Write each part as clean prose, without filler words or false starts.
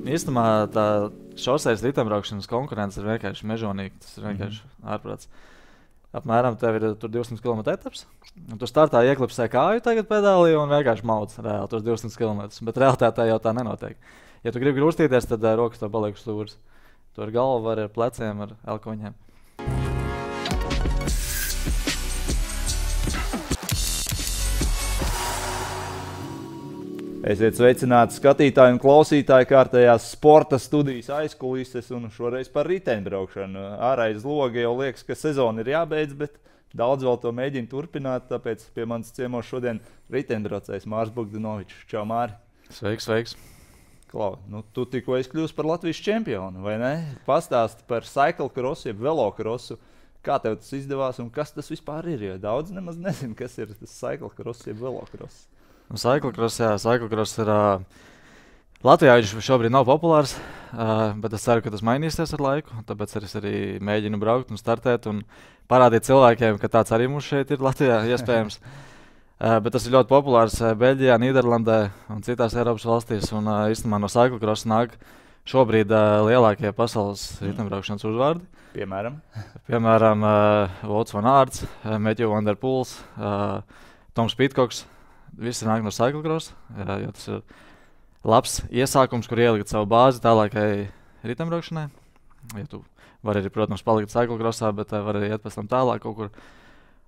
īstenībā tā šoseis riteņbraukšanas konkurence ir vienkārši mežonīga. Tas ir vienkārši ārprāts. Apmēram tev ir tur 200 km etaps. Tu startā ieklipsē kāju tagad pedālī un vienkārši mauc reāli tos 200 km. Bet realitātē jau tā nenotiek. Ja tu gribi grūstīties, tad rokas tev paliek stūris. Tu ar galvu var ar pleciem, ar elkoņiem. Esiet sveicināti skatītāji un klausītāji kārtējās sporta studijas aizkulises un šoreiz par riteņbraukšanu. Āraiz logi jau liekas, ka sezona ir jābeidz, bet daudz vēl to mēģina turpināt, tāpēc pie manis ciemos šodien riteņbraucējs Mārs Bogdanovičs. Čau, Māri! Sveiks! Klau, tu tikko esi kļūst par Latvijas čempionu, vai ne? Pastāsti par cyclocrossu, jeb velocrossu. Kā tev tas izdevās un kas tas vispār ir? Jo daudz nemaz nezinu, kas ir tas cyclocross, jeb velocross. Cyclocross ir Latvijā viņš šobrīd nav populārs, bet es ceru, ka tas mainīsies ar laiku. Tāpēc es arī mēģinu braukt un startēt un parādīt cilvēkiem, ka tāds arī mums šeit ir Latvijā iespējams. Bet tas ir ļoti populārs Beļģijā, Nīderlandē un citās Eiropas valstīs. Un īstenībā no cyclocross nāk šobrīd lielākie pasaules riteņbraukšanas uzvārdi. Piemēram, Wout van Aerts, Matthew van der Poels, Toms Pitcocks. Visi nāk no cyclocross, jo tas ir labs iesākums, kur ielikt savu bāzi tālākai riteņbraukšanai. Ja tu vari arī, protams, palikt cyclocrossā, bet vari arī iet pēc tam tālāk kaut kur.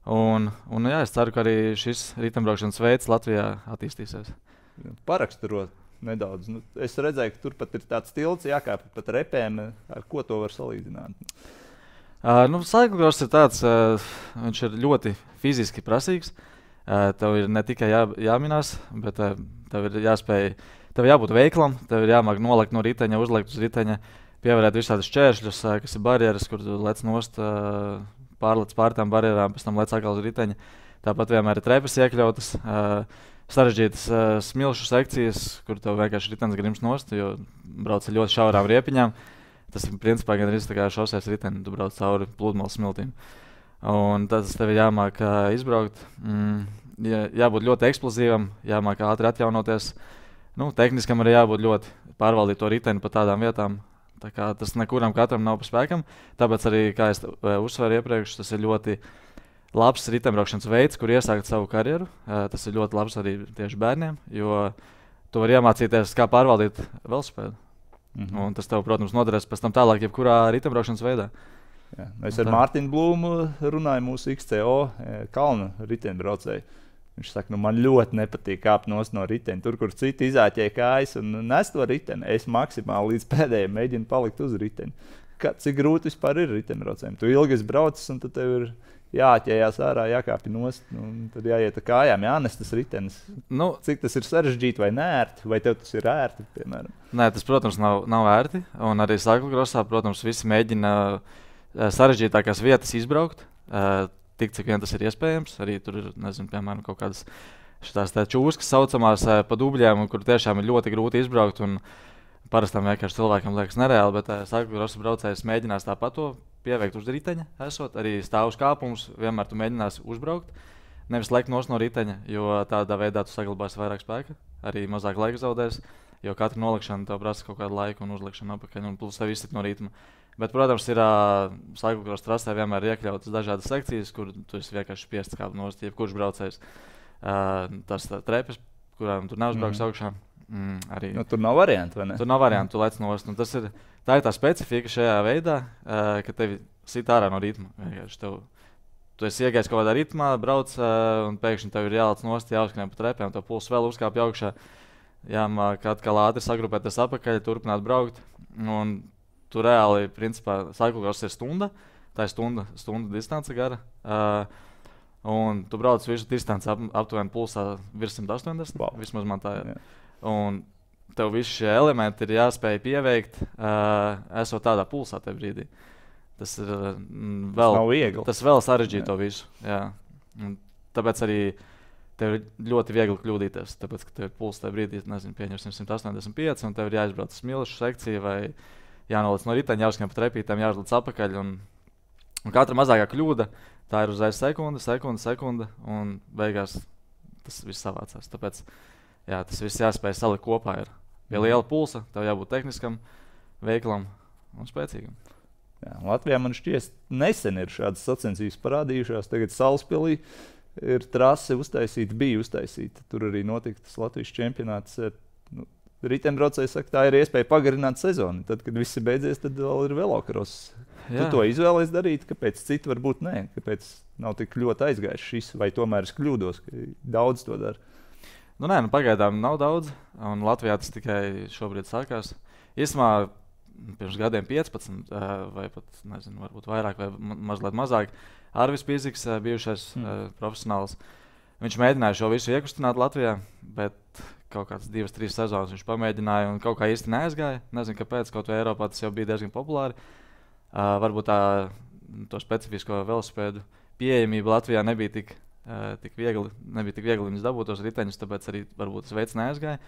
Un jā, es ceru, ka arī šis riteņbraukšanas veids Latvijā attīstīsies. Paraksturot nedaudz. Es redzēju, ka tur pat ir tāds tilts jākāp pat repēm, ar ko to var salīdzināt. Cyclocross ir tāds, viņš ir ļoti fiziski prasīgs. Tev ir ne tikai jāminās, bet tev ir jāspēj, tev jābūt veiklam, tev ir jāmāk nolikt no riteņa, uzlikt uz riteņa, pievērēt visādus šķēršļus, kas ir barjeras, kur tu lec nost, pārlec pār tām barjerām, pēc tam lec atkal uz riteņa. Tāpat vienmēr ir trepas iekļautas, sarežģītas smilšu sekcijas, kur tev vienkārši ritenis grims nost, jo brauc ar ļoti šaurām riepiņām. Tas ir principā gan arī tā kā šoseis riteni, tu brauc cauri pludmales smiltīm. Un tas tev ir jāmāk izbraukt, jābūt ļoti eksplozīvam, jāmāk ātri atjaunoties. Tehniskam arī jābūt ļoti pārvaldīt to riteni pa tādām vietām. Tā kā tas nekuram katram nav pa spēkam. Tāpēc arī, kā es uzsveru iepriekš, tas ir ļoti labs riteņbraukšanas veids, kur iesākt savu karjeru. Tas ir ļoti labs arī tieši bērniem, jo tu vari iemācīties, kā pārvaldīt velosipēdu. Un tas tev, protams, noderēs pēc tam tālāk jebkurā riteņbraukšanas veidā. Jā. Es ar Mārtiņu Blūmu runāju mūsu XCO kalnu riteņbraucēju. Viņš saka, man ļoti nepatīk kāpt nost no riteņa. Tur, kur citi izāķēja kājas un nes to riteni, es maksimāli līdz pēdējiem mēģinu palikt uz riteņa. Cik grūti vispār ir riteņbraucējiem? Tu ilgi esi braucis un tad tev ir jāķējās ārā, jākāpj nost, un tad jāiet ar kājām, jānes tas ritenis. Cik tas ir sarežģīti vai neērti, vai tev tas ir ērti, piemēram? Nē, tas, protams, nav ērti. Un arī cyclocrossā, protams, visi mēģina sarežģītākās vietas izbraukt, tik cik vien tas ir iespējams. Arī tur ir, nezinu, piemēram, kaut kādas šitās čūskas saucamās pa dubļiem, kur tiešām ir ļoti grūti izbraukt. Un parastam vienkārši cilvēkam liekas nereāli, bet cyclocross braucējs mēģinās tāpat to pieveikt uz riteņa. Esot arī stāvus kāpums, vienmēr tu mēģinās uzbraukt, nevis lekt nost no riteņa, jo tādā veidā tu saglabāsi vairāk spēka, arī mazāk laika zaudēs, jo katra nolikšana tev prasa kaut kādu laiku un uzlikšanu apakaļ, un plus tev izsit no ritma. Bet, protams, ir cyclocross trasē vienmēr iekļautas dažādas sekcijas, kur tu esi vienkārši spiests kāpt nost, jebkurš braucējs. Tas trepas, kurām tur neuzbrauks augšā. Arī. Tur nav variantu, vai ne? Tur nav variantu, tu lec nost. Tā ir tā specifika šajā veidā, ka tevi sit ārā no ritma. Tu esi iegājis kaut kādā ritmā, brauc, un pēkšņi tev ir jālec nost, jāuzkrien pa trepēm, tev puls vēl uzkāpj augšā, jāmāk atkal ātri sagrupēties apakaļ, turpināt braukt. Un tu reāli, principā, cyclocross ir stunda, tā ir stunda distance gara, un tu brauc visu distanci aptuveni pulsā virs 180, vismaz man tā ir. Un tev visi šie elementi ir jāspēj pieveikt, esot tādā pulsā tajā brīdī. Tas ir tas vēl sarežģīja to visu. Jā. Un tāpēc arī tev ir ļoti viegli kļūdīties, tāpēc, ka tev ir pulss tajā brīdī, nezinu, pieņemsim 185, un tev ir jāizbrauc smilšu sekciju vai jānolic no riteņa, jāuzskrien pa trepītēm, jāuzlic apakaļ. Un katra mazākā kļūda, tā ir uzreiz sekunde, un beigās tas viss savācās. Tāpēc jā, tas viss jāspēj salikt kopā. Pie liela pulsa, tev jābūt tehniskam, veiklam un spēcīgam. Jā, Latvijā man šķiet, nesen ir šādas sacensības parādījušās. Tagad Salaspilī ir trase bija uztaisīta. Tur arī notika tas Latvijas čempionāts. Riteņbraucēji saka, tā ir iespēja pagarināt sezonu. Tad, kad viss ir beidzies, tad vēl ir velokross. Tu to izvēlies darīt, kāpēc citi varbūt nē? Kāpēc nav tik ļoti aizgājis šis, vai tomēr es kļūdos, ka daudz to dara? Pagaidām nav daudz, un Latvijā tas tikai šobrīd sākās. Īsumā pirms gadiem 15, vai pat, nezinu, varbūt vairāk vai mazliet mazāk, Arvis Pīziks, bijušais profesionāls, viņš mēģināja šo visu iekustināt Latvijā, bet kaut kādas 2-3 sezonas viņš pamēģināja un kaut kā īsti neaizgāja. Nezinu, kāpēc, kaut vai Eiropā tas jau bija diezgan populāri. Varbūt to specifisko velosipēdu pieejamība Latvijā nebija tik viegli viņus dabūt tos riteņus, tāpēc arī varbūt tas veids neaizgāja.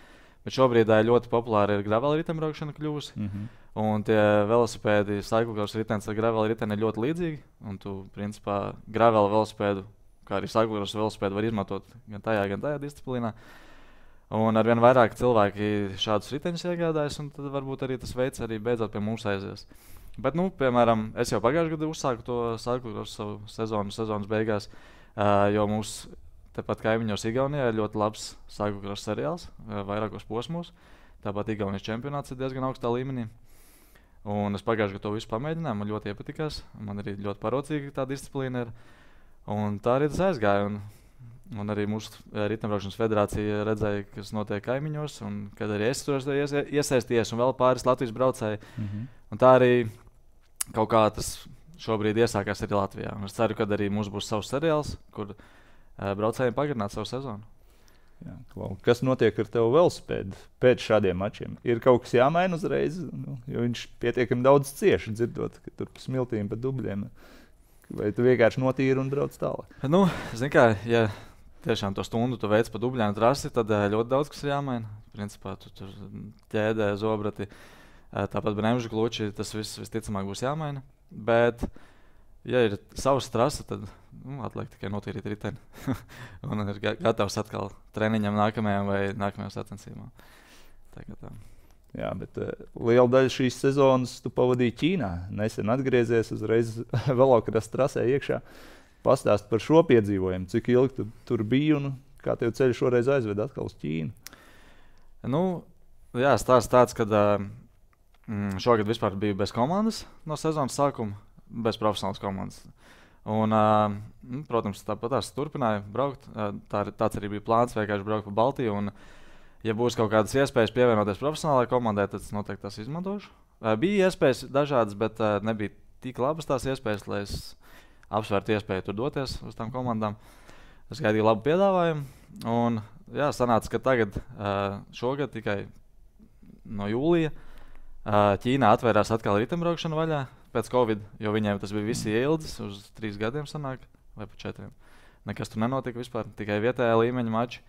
Bet šobrīd ļoti populāra ir gravel riteņbraukšana kļuvusi. Un tie velosipēdi, cyclocross ritenis ar gravel riteni ir ļoti līdzīgi. Un tu, principā, gravel velosipēdu, kā arī cyclocross velosipēdu var izmantot gan tajā disciplīnā. Un arvien vairāk cilvēki šādus riteņus iegādājas, un tad varbūt arī tas veids arī beidzot pie mums aizies. Bet, piemēram, es jau pagājušajā gadā uzsāku to cyclocross savu sezonas beigās, jo mums tepat kaimiņos Igaunijā ir ļoti labs cyclocross seriāls, vairākos posmos. Tāpat Igaunijas čempionāts ir diezgan augstā līmenī. Un es pagājušajā gadā to visu pamēģināju, man ļoti iepatikās. Man arī ļoti parocīga tā disciplīna ir. Un tā arī tas aizgāja. Un arī mūsu riteņbraukšanas federācija redzēja, kas notiek kaimiņos, un kad arī es tur iesaistījies, un vēl pāris Latvijas braucēji. Un tā arī kaut kā tas šobrīd iesākās arī Latvijā. Un es ceru, ka arī mums būs savs seriāls, kur braucējiem pagarināt savu sezonu. Jā, kas notiek ar tevu velosipēdu pēc šādiem mačiem? Ir kaut kas jāmaina uzreiz, jo viņš pietiekami daudz cieši dzirdot, ka tur pa smiltīm, pa dubļiem. Vai tu vienkārši notīri un brauc tālāk? Zini kā, ja tiešām to stundu tu veic pa dubļainu trasi, tad ļoti daudz kas ir jāmaina. Principā tu tur ķēdē, zobrati, tāpat bremžu kluči, tas viss visticamāk būs jāmaina. Bet, ja ir savs trasa, tad atliek tikai notīrīt riteni. Un ir gatavs atkal treniņam nākamajam vai nākamajām sacensībām. Jā, bet liela daļa šīs sezonas tu pavadīji Ķīnā. Nesen atgriezies uzreiz velokross trasē iekšā. Pastāst par šo piedzīvojumu, cik ilgi tu tur biji un kā tev ceļš šoreiz aizved atkal uz Ķīnu? Stāsts tāds, ka šogad vispār biju bez komandas no sezonas sākuma, bez profesionālas komandas. Un, protams, tāpat tās turpināju braukt. Tāds arī bija plāns, vienkārši braukt pa Baltiju. Un, ja būs kaut kādas iespējas pievienoties profesionālajai komandai, tad es noteikti tās izmantošu. Bija iespējas dažādas, bet nebija tik labas tās iespējas, lai es apsvērtu iespēju tur doties uz tām komandām. Es gaidīju labu piedāvājumu. Un, sanāca, ka tagad, šogad tikai no jūlija, Ķīnā atvērās atkal riteņbraukšana vaļā pēc Covid, jo viņiem tas bija visi ieildzis uz 3 gadiem sanāk, vai pat 4. Nekas tur nenotika vispār, tikai vietējā līmeņa mači.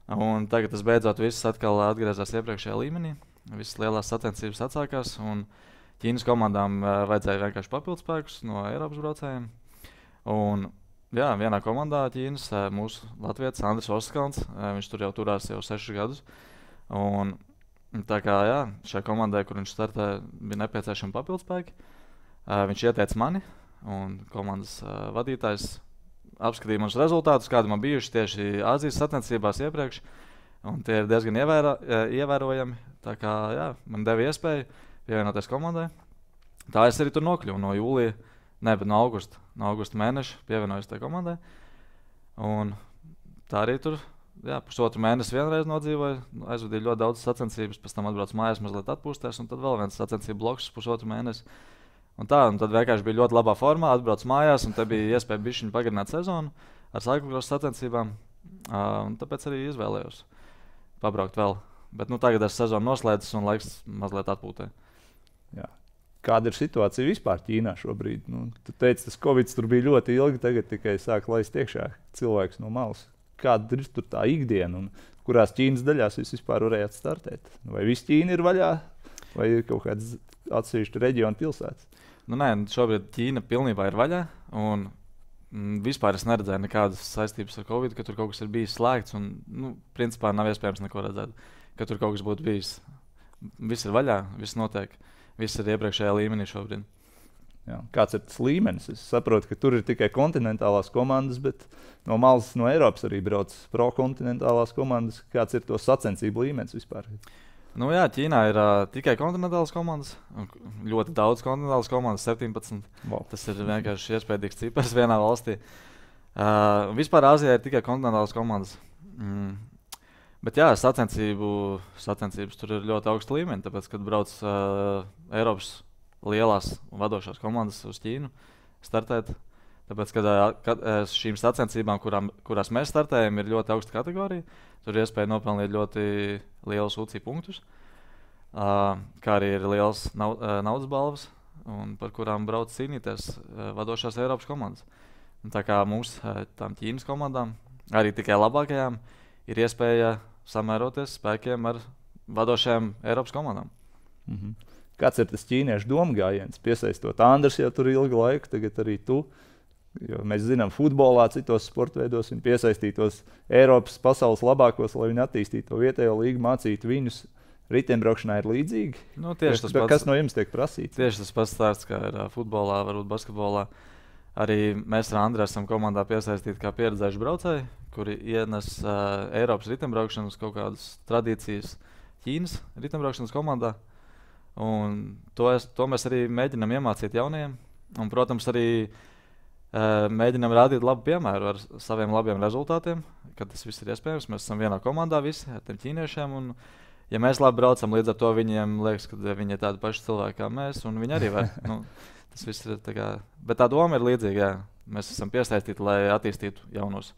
Un tagad tas beidzot viss atkal atgriezās iepriekšējā līmenī. Visas lielās sacensības atsākās, un Ķīnas komandām vajadzēja vienkārši papildspēkus no Eiropas braucējiem. Un, vienā komandā Ķīnas mūsu latvietis Andris Oskalns, viņš tur jau turās jau 6 gadus. Un tā kā šai komandai, kur viņš startē, bija nepieciešami papildspēki. Viņš ieteica mani, un komandas vadītājs apskatīja manus rezultātus, kādi man bijuši tieši Āzijas sacensībās iepriekš. Un tie ir diezgan ievērojami. Tā kā man deva iespēju pievienoties komandai. Tā es arī tur nokļuvu no jūlija, bet no augusta mēneša pievienojos tai komandai. Un tā arī tur pusotru mēnesi vienreiz nodzīvoju. Aizvadīju ļoti daudz sacensības, pēc tam atbraucu mājās mazliet atpūsties, un tad vēl viens sacensību bloks pusotru mēnesi. Un tad vienkārši bija ļoti labā formā, atbraucu mājās, un te bija iespēja bišķiņu pagarināt sezonu ar cyclocross sacensībām. Un tāpēc arī izvēlējos pabraukt vēl. Bet tagad es sezonu noslēdzis un laiks mazliet atpūtē. Jā. Kāda ir situācija vispār Ķīnā šobrīd? Tu teici, tas Covid tur bija ļoti ilgi, tagad tikai sāk laist iekšā cilvēks no malas. Kāda ir tur tā ikdiena un kurās Ķīnas daļās jūs vispār varējāt startēt? Vai viss Ķīna ir vaļā vai ir kaut kāds atsevišķi reģionu pilsētas? Nē, šobrīd Ķīna pilnībā ir vaļā. Un vispār es neredzēju nekādas saistības ar Covid, ka tur kaut kas ir bijis slēgts. Un, principā nav iespējams neko redzēt, ka tur kaut kas būtu bijis viss ir vaļā, viss notiek, viss ir iepriekšējā līmenī šobrīd. Jā. Kāds ir tas līmenis? Es saprotu, ka tur ir tikai kontinentālās komandas, bet no malas no Eiropas arī brauc pro-kontinentālās komandas. Kāds ir to sacensību līmenis vispār? Nu jā, Ķīnā ir tikai kontinentālas komandas. Ļoti daudz kontinentālas komandas, 17. Wow. Tas ir vienkārši iespējams cipars vienā valstī. Vispār Āzijā ir tikai kontinentālas komandas. Bet jā, sacensības tur ir ļoti augsta līmeņa, tāpēc, kad brauc Eiropas lielās un vadošās komandas uz Ķīnu startēt. Tāpēc, kad šīm sacensībām, kurās mēs startējam, ir ļoti augsta kategorija, tur ir iespēja nopelnīt ļoti lielus UCI punktus, kā arī ir liels naudas balvas, un par kurām brauc cīnīties vadošās Eiropas komandas. Un tā kā mums, tām Ķīnas komandām, arī tikai labākajām, ir iespēja samēroties spēkiem ar vadošajām Eiropas komandām. Mhm. Kāds ir tas ķīniešu domgājiens? Piesaistot Andrus jau tur ilgu laiku, tagad arī tu. Jo mēs zinām, futbolā, citos sportveidos viņi piesaistītos Eiropas pasaules labākos, lai viņi attīstītu to vietējo līgu, mācītu viņus. Riteņbraukšanā ir līdzīgi. Nu, tieši tas pats. Kas no jums tiek prasīts? Tieši tas pats stāsts, kā ir futbolā, varbūt basketbolā. Arī mēs ar Andru esam komandā piesaistīti kā pieredzējuši braucēji, kuri ienes Eiropas riteņbraukšanas kaut kādas tradīcijas Ķīnas riteņbraukšanas komandā. Un to mēs arī mēģinām iemācīt jaunajiem. Un, protams, arī mēģinām rādīt labu piemēru ar saviem labiem rezultātiem, kad tas viss ir iespējams. Mēs esam vienā komandā visi ar tiem ķīniešiem. Un, ja mēs labi braucam, līdz ar to viņiem liekas, ka viņi ir tādi paši cilvēki kā mēs, un viņi arī var. Tas viss ir tā kā... Bet tā doma ir līdzīga, jā. Mēs esam piesaistīti, lai attīstītu jaunos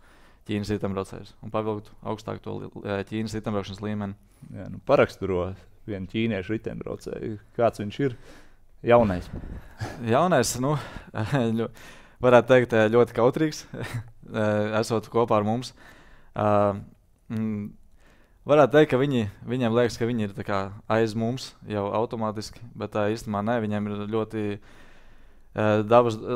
Ķīnas riteņbraucējus un pavilktu augstāk to Ķīnas riteņbraukšanas līmeni. Jā, raksturo vienu ķīniešu riteņbraucēju. Kāds viņš ir? Jaunais. Jaunais, varētu teikt, ļoti kautrīgs, esot kopā ar mums. Varētu teikt, ka viņiem liekas, ka viņi ir tā kā aiz mums jau automātiski, bet īstenībā nē, viņiem ir ļoti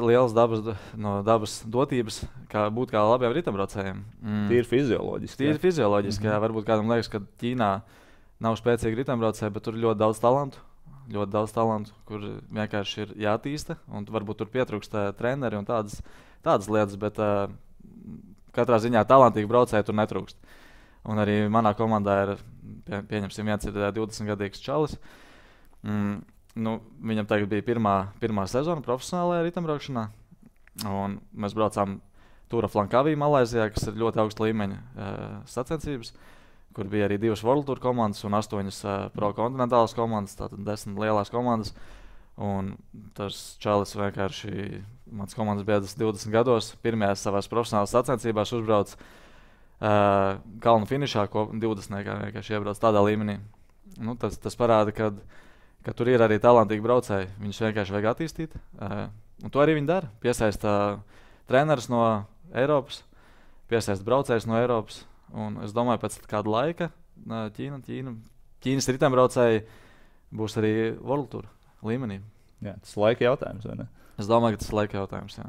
liels dabas dotības, kā būt kā labiem riteņbraucējiem. Tīri fizioloģiski. Tīri fizioloģiski, jā. Varbūt kādam liekas, ka Ķīnā nav spēcīgi riteņbraucēji, bet tur ir ļoti daudz talantu, kur vienkārši ir jātīsta, un varbūt tur pietrūkst treneri un tādas lietas, bet katrā ziņā talantīgi braucēji tur netrūkst. Un arī manā komandā ir, pieņemsim, viens ir 20-gadīgs čalis. Viņam tagad bija pirmā sezona profesionālajā riteņbraukšanā, un mēs braucām Tūra Flankavī Malaizijā, kas ir ļoti augsta līmeņa sacensības, kur bija arī 2 World Tour komandas un 8 pro-kontinentālas komandas, tātad 10 lielās komandas. Un tas čalis vienkārši, mans komandas biedrs 20 gados, pirmajās savās profesionālās sacensībās uzbrauc kalnu finišā, ko 20 vienkārši iebrauc tādā līmenī. Tas parāda, ka tur ir arī talantīgi braucēji. Viņus vienkārši vajag attīstīt. Un to arī viņi dara. Piesaista trenerus no Eiropas, piesaista braucējus no Eiropas. Un es domāju, pēc kāda laika Ķīnas riteņbraucēji būs arī World Tour līmenī. Jā, tas ir laika jautājums, vai ne? Es domāju, ka tas ir laika jautājums, jā.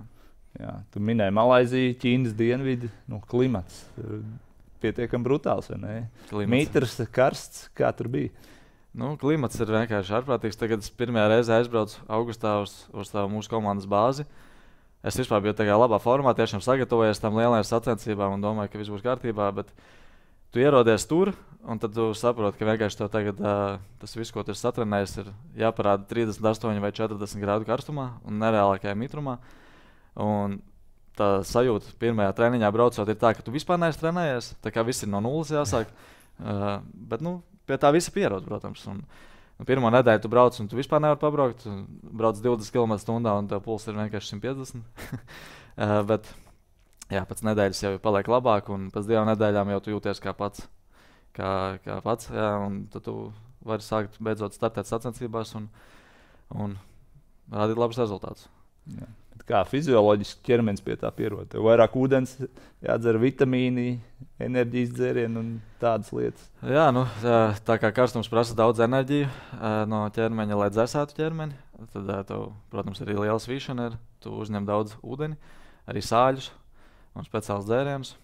Jā, tu minēji Malaiziju, Ķīnas dienvidi, klimats pietiekami brutāls, vai ne? Mitrs, karsts, kā tur bija? Klimats ir vienkārši ārprātīgs. Tagad es pirmajā reizē aizbraucu augustā uz mūsu komandas bāzi. Es vispār biju tādā labā formā, tiešām sagatavojies tam lielajām sacensībām un domāju, ka viss būs kārtībā, bet tu ierodies tur, un tad tu saproti, ka vienkārši tev tagad tas viss, ko tu esi satrenējis, ir jāparāda 38 vai 40 grādu karstumā un nereālākajā mitrumā. Un tā sajūta pirmajā treniņā braucot ir tā, ka tu vispār neesi trenējies, tā kā viss ir no nulles jāsāk, bet pie tā visa pierod, protams. Pirmā nedēļa tu brauc un tu vispār nevari pabraukt. Brauc 20 km/h un tev puls ir vienkārši 150. Bet jā, pēc nedēļas jau paliek labāk un pēc 2 nedēļām jau tu jūties kā pats. Kā pats, jā, un tad tu vari sākt beidzot startēt sacensībās un rādīt labus rezultātus. Jā. Kā fizioloģiski ķermenis pie tā pierod? Tev vairāk ūdens jādzer, vitamīni, enerģijas dzērieni un tādas lietas. Jā, tā kā karstums prasa daudz enerģiju no ķermeņa, lai dzēsētu ķermeni, tad tev, protams, arī liela svīšana ir. Tu uzņem daudz ūdeni, arī sāļus un speciāls dzērienus.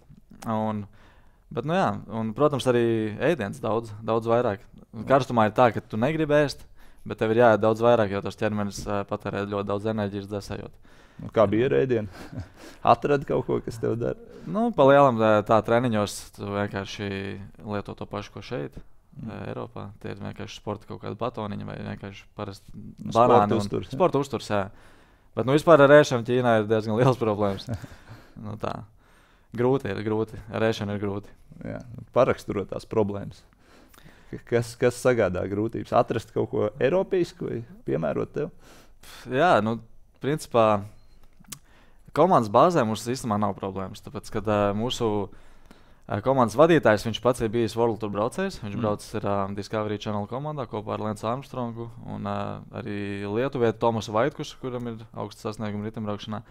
Bet, protams, arī ēdiens daudz vairāk. Karstumā ir tā, ka tu negribi ēst, bet tev ir jāēd daudz vairāk, jo tas ķermenis patērē ļoti daudz enerģijas desējot. Kā bija rēdiena? Atradi kaut ko, kas tev dara? Pa lielam tā treniņos tu vienkārši lieto to pašu, ko šeit, Eiropā. Tie ir vienkārši sporta kaut kāda batoniņa vai vienkārši parasti banāni. Sporta uzturs, jā. Bet vispār ar ēšanu Ķīnā ir diezgan liels problēmas. Tā. Grūti. Ar ēšanu ir grūti. Jā, paraksturot tās problēmas. Kas sagādā grūtības? Atrast kaut ko eiropeisku vai piemērot tev? Jā, principā komandas bāzē mums īstenībā nav problēmas. Tāpēc, kad mūsu komandas vadītājs, viņš pats ir bijis World Tour braucējs. Viņš braucis Discovery Channel komandā kopā ar Lensu Armstrongu un arī lietuvietu Tomasu Vaitkušu, kuram ir augsts sasniegumi ritembraukšanā.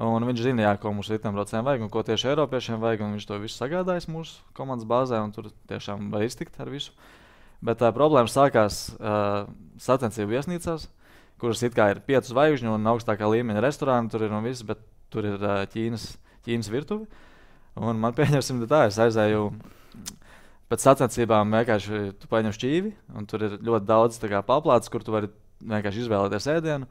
Un viņš zina, ko mūsu ritembraucējiem vajag un ko tieši eiropiešiem vajag. Viņš to visu sagādājis mūsu komandas bāzē un tur tiešām var iztikt ar visu. Bet problēma sākās sacensību viesnīcās, kuras it kā ir 5 zvaigžņu un augstākā līmeņa restorāni, tur ir un viss, bet tur ir Ķīnas virtuve. Un man pieņemsim tā, es aizēju pēc sacensībām vienkārši tu paņem šķīvi, un tur ir ļoti daudz paplātes, kur tu vari vienkārši izvēlēties ēdienu.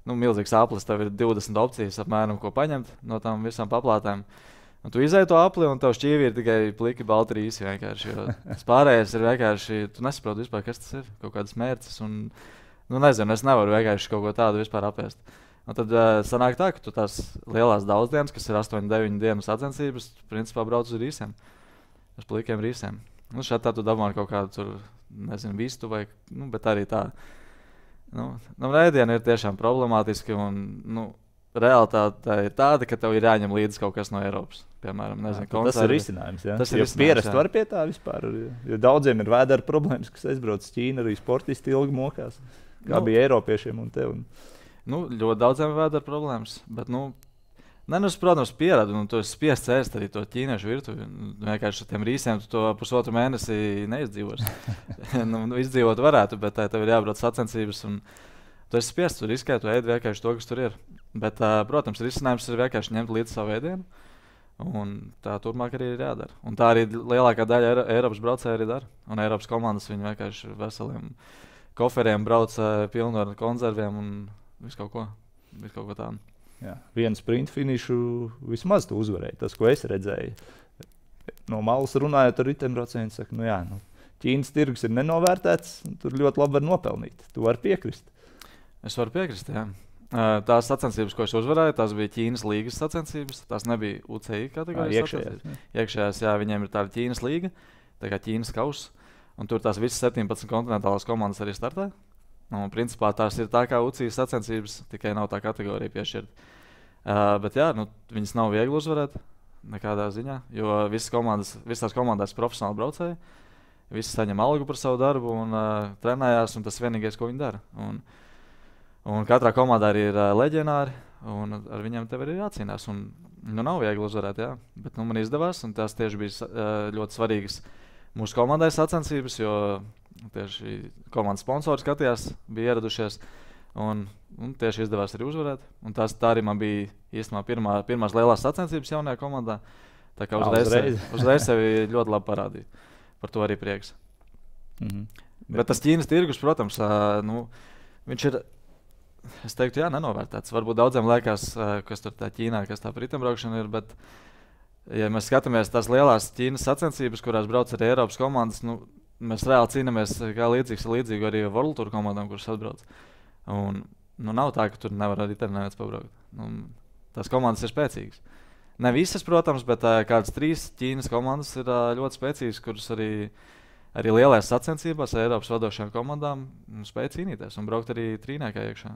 Milzīgs aplis, tev ir 20 opcijas apmēram, ko paņemt no tām visām paplātēm. Un tu izēji to apli, un tev šķīvi ir tikai pliki balti rīsi vienkārši. Tas pārējais ir vienkārši, tu nesaproti vispār, kas tas ir, kaut kādas mērces. Un, nezinu, es nevaru vienkārši kaut ko tādu vispār apēst. Un tad sanāk tā, ka tu tās lielās dauzdienas, kas ir 8-9 dienu sacensības, principā brauc uz rīsiem, uz plikiem rīsiem. Šeit tā tu dabūji kaut kādu tur, nezinu, vistu vai, bet arī tā. Rēdiena ir tiešām problemātiski un, realitāte ir tāda, ka tev ir jāņem līdzi kaut kas no Eiropas. Piemēram, nezinu, koncerti. Tas ir risinājums, jā? Tas ir risinājums, pierast var pie tā vispār, jo daudziem ir vēdera problēmas, kas aizbrauc uz Ķīnu, arī sportisti ilgi mokās. Kā bija eiropiešiem un tev? Ļoti daudziem vēdera problēmas, bet, protams, pieradu, un tu esi spiests ēst arī to ķīniešu virtuvi. Vienkārši ar tiem rīsiem tu to pusotru mēnesi neizdzīvos. Izdzīvot varētu, bet tev ir jābrauc sacensības, un tu esi spiests, tu riskē, tu ēd vienkārši to, kas tur ir. Bet, protams, risinājums ir vienkārši ņemt līdzi savu ēdienu, un tā turpmāk arī ir jādara. Un tā arī lielākā daļa Eiropas braucēju arī dara, un Eiropas komandas viņi vienkārši veseliem koferiem brauc pilnu ar konzerviem un visu kaut ko tādu. Jā, vienu sprint finišu vismaz tu uzvarēji. Tas, ko es redzēju, no malas runājot ar ritembraucējiem, saka, Ķīnas tirgus ir nenovērtēts, un tur ļoti labi var nopelnīt. Tu vari piekrist. Es varu piekrist, jā. Tās sacensības, ko es uzvarēju, tās bija Ķīnas līgas sacensības. Tās nebija UCI kategorijas sacensības. Iekšējās, jā, viņiem ir tāda Ķīnas līga, tā kā Ķīnas kauss. Un tur tās visas 17 kontinentālās komandas arī startē. Principā tās ir tā kā UCI sacensības, tikai nav tā kategorija piešķirta. Bet jā, viņas nav viegli uzvarēt nekādā ziņā, jo visas tās komandās ir profesionāli braucēji. Visi saņem algu par savu darbu un trenējās, un tas vienīgais, ko viņi dara. Un katrā komandā arī ir leģionāri, un ar viņiem tev arī jācīnās. Un, nav viegli uzvarēt, jā. Bet man izdevās, un tās tieši bija ļoti svarīgas mūsu komandai sacensības, jo tieši komandas sponsori skatījās, bija ieradušies, un tieši izdevās arī uzvarēt. Un tā arī man bija īstenībā pirmās lielās sacensības jaunajā komandā. Tā kā uzreiz sevi ļoti labi parādīja. Par to arī prieks. Bet tas Ķīnas tirgus, protams, viņš ir, es teiktu, nenovērtēts. Varbūt daudziem liekas, kas tur tā Ķīnā, kas tā par ritembraukšana ir, bet ja mēs skatāmies tās lielās Ķīnas sacensības, kurās brauc arī Eiropas komandas, mēs reāli cīnāmies kā līdzīgu arī World Tour komandām, kuras atbrauc. Un nav tā, ka tur nevar arī neviens pabraukt. Tās komandas ir spēcīgas. Ne visas, protams, bet kādas 3 Ķīnas komandas ir ļoti spēcīgas, kuras arī lielajās sacensībās ar Eiropas vadošajām komandām spēj cīnīties un braukt arī trīniekā iekšā.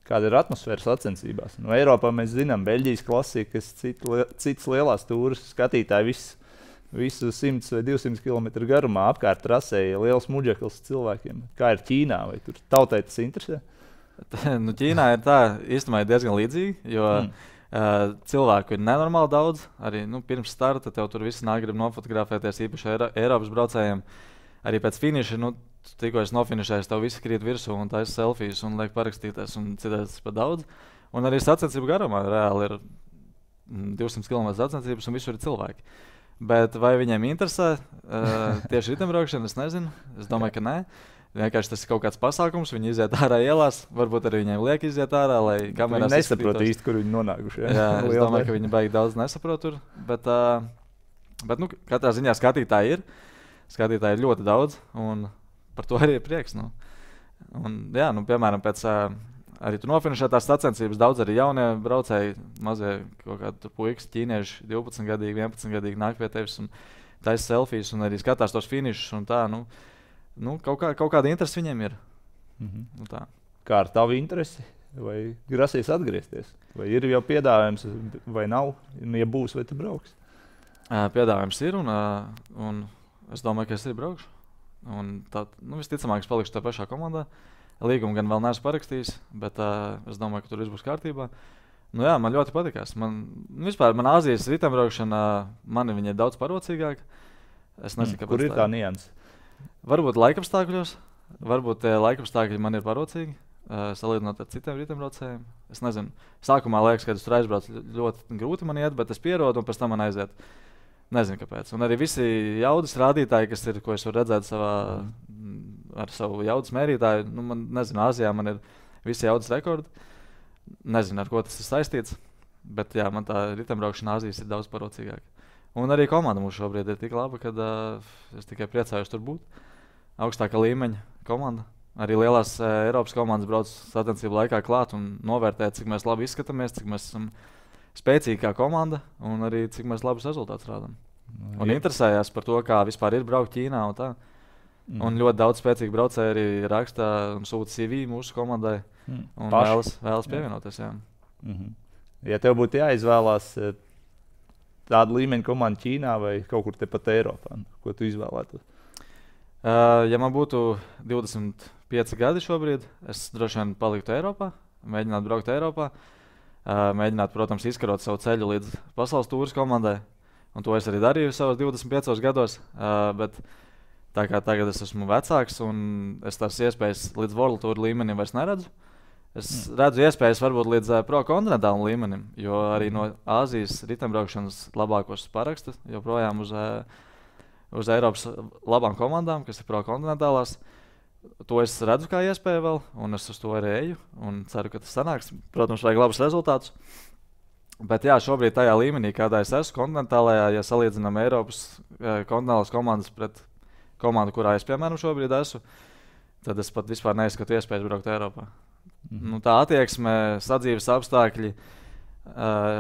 Kāda ir atmosfēra sacensībās? No Eiropā mēs zinām, Beļģijas klasika, kas citas lielās tūras skatītāji visu 100 vai 200 km garumā apkārt trasēja liels muģeklis cilvēkiem. Kā ir Ķīnā? Vai tur tautai tas interesē? Ķīnā ir tā, īstenībā ir diezgan līdzīgi, jo cilvēku ir nenormāli daudz. Arī pirms starta tev tur visi nāk grib nofotografēties, īpaši Eiropas braucējiem. Arī pēc finiša, tikko es nofinišēju, tev visi krīt virsū un taisa selfijas un liek parakstīties un citās par daudz. Un arī sacensību garumā reāli ir 200 km sacensības un visur ir cilvēki. Bet vai viņiem interesē tieši riteņbraukšana, es nezinu. Es domāju, ka nē. Vienkārši tas ir kaut kāds pasākums, viņi iziet ārā ielās, varbūt arī viņiem liek iziet ārā, lai kamerās viņi nesaprot īsti, kur viņi nonākuši. Jā, es domāju, ka viņi baigi daudz nesaprot tur, bet nu, katrā ziņā skatītāji ir ļoti daudz, un par to arī ir prieks. Nu. Un, jā, nu, piemēram, pēc arī tu nofinišētās sacensības daudz arī jaunie braucēji, mazie kaut kādi puikas, ķīnieši, 12 gadīgi, 11 gadīgi nāk pie tevis un taisa selfijas un arī skatās tos finišus un tā, nu, kaut kāda interese viņiem ir. Nu, tā. Kā ar tavu interesi? Vai grasies atgriezties? Vai ir jau piedāvājums, vai nav? Ja būs, vai tu brauks? Piedāvājums ir, un es domāju, ka es arī braukšu. Un tā, nu, visticamāk, es palikšu tā pašā komandā. Līgumu gan vēl neesmu parakstījis, bet es domāju, ka tur viss būs kārtībā. Nu, jā, man ļoti patikās. Vispār man Āzijas riteņbraukšana, man viņa ir daudz parocīgāka. Es nezinu, kur ir tā nianse? Varbūt laikapstākļos, varbūt laikapstākļi man ir parocīgi, salīdzinot ar citiem riteņbraucējiem. Es nezinu, sākumā liekas, ka es tur aizbraucu ļoti grūti man iet, bet es pierodu un pēc tam man aiziet. Nezinu, kāpēc. Un arī visi jaudas rādītāji, ko es varu redzēt ar savu jaudas mērītāju, nu, man, nezinu, Āzijā man ir visi jaudas rekordi. Nezinu, ar ko tas ir saistīts, bet jā, man tā riteņbraukšana Āzijas ir daudz parocīgāka. Un arī komanda mums šobrīd ir tik laba, ka es tikai priecājos tur būt. Augstākā līmeņa komanda. Arī lielās Eiropas komandas brauc sacensību laikā klāt un novērtē, cik mēs labi izskatāmies, cik mēs esam spēcīgi kā komanda un arī cik mēs labus rezultātus rādām. Un interesējās par to, kā vispār ir braukt Ķīnā un tā. Un ļoti daudz spēcīgi braucēji arī raksta un sūta CV mūsu komandai un vēlas pievienoties. Jā. Ja tev būtu jāizvēlās tāda līmeņa komanda Ķīnā vai kaut kur tepat Eiropā, ko tu izvēlētos? Ja man būtu 25 gadi šobrīd, es droši vien paliktu Eiropā, mēģinātu braukt Eiropā, mēģinātu, protams, izkarot savu ceļu līdz pasaules tūras komandai, un to es arī darīju savos 25 gados, bet tā kā tagad es esmu vecāks un es tās iespējas līdz World Tour līmenim vairs neredzu. Es redzu iespējas varbūt līdz pro-kontinentālam līmenim, jo arī no Āzijas riteņbraukšanas labākos paraksta joprojām uz Eiropas labām komandām, kas ir pro-kontinentālās. To es redzu kā iespēju vēl, un es uz to arī eju, un ceru, ka tas sanāks. Protams, vajag labus rezultātus. Bet jā, šobrīd tajā līmenī, kādā es esmu kontinentālajā, ja salīdzinām Eiropas kontinentālās komandas pret komandu, kurā es, piemēram, šobrīd esmu, tad es pat vispār neizskatu iespējas braukt Eiropā. Nu, tā attieksme, sadzīves apstākļi,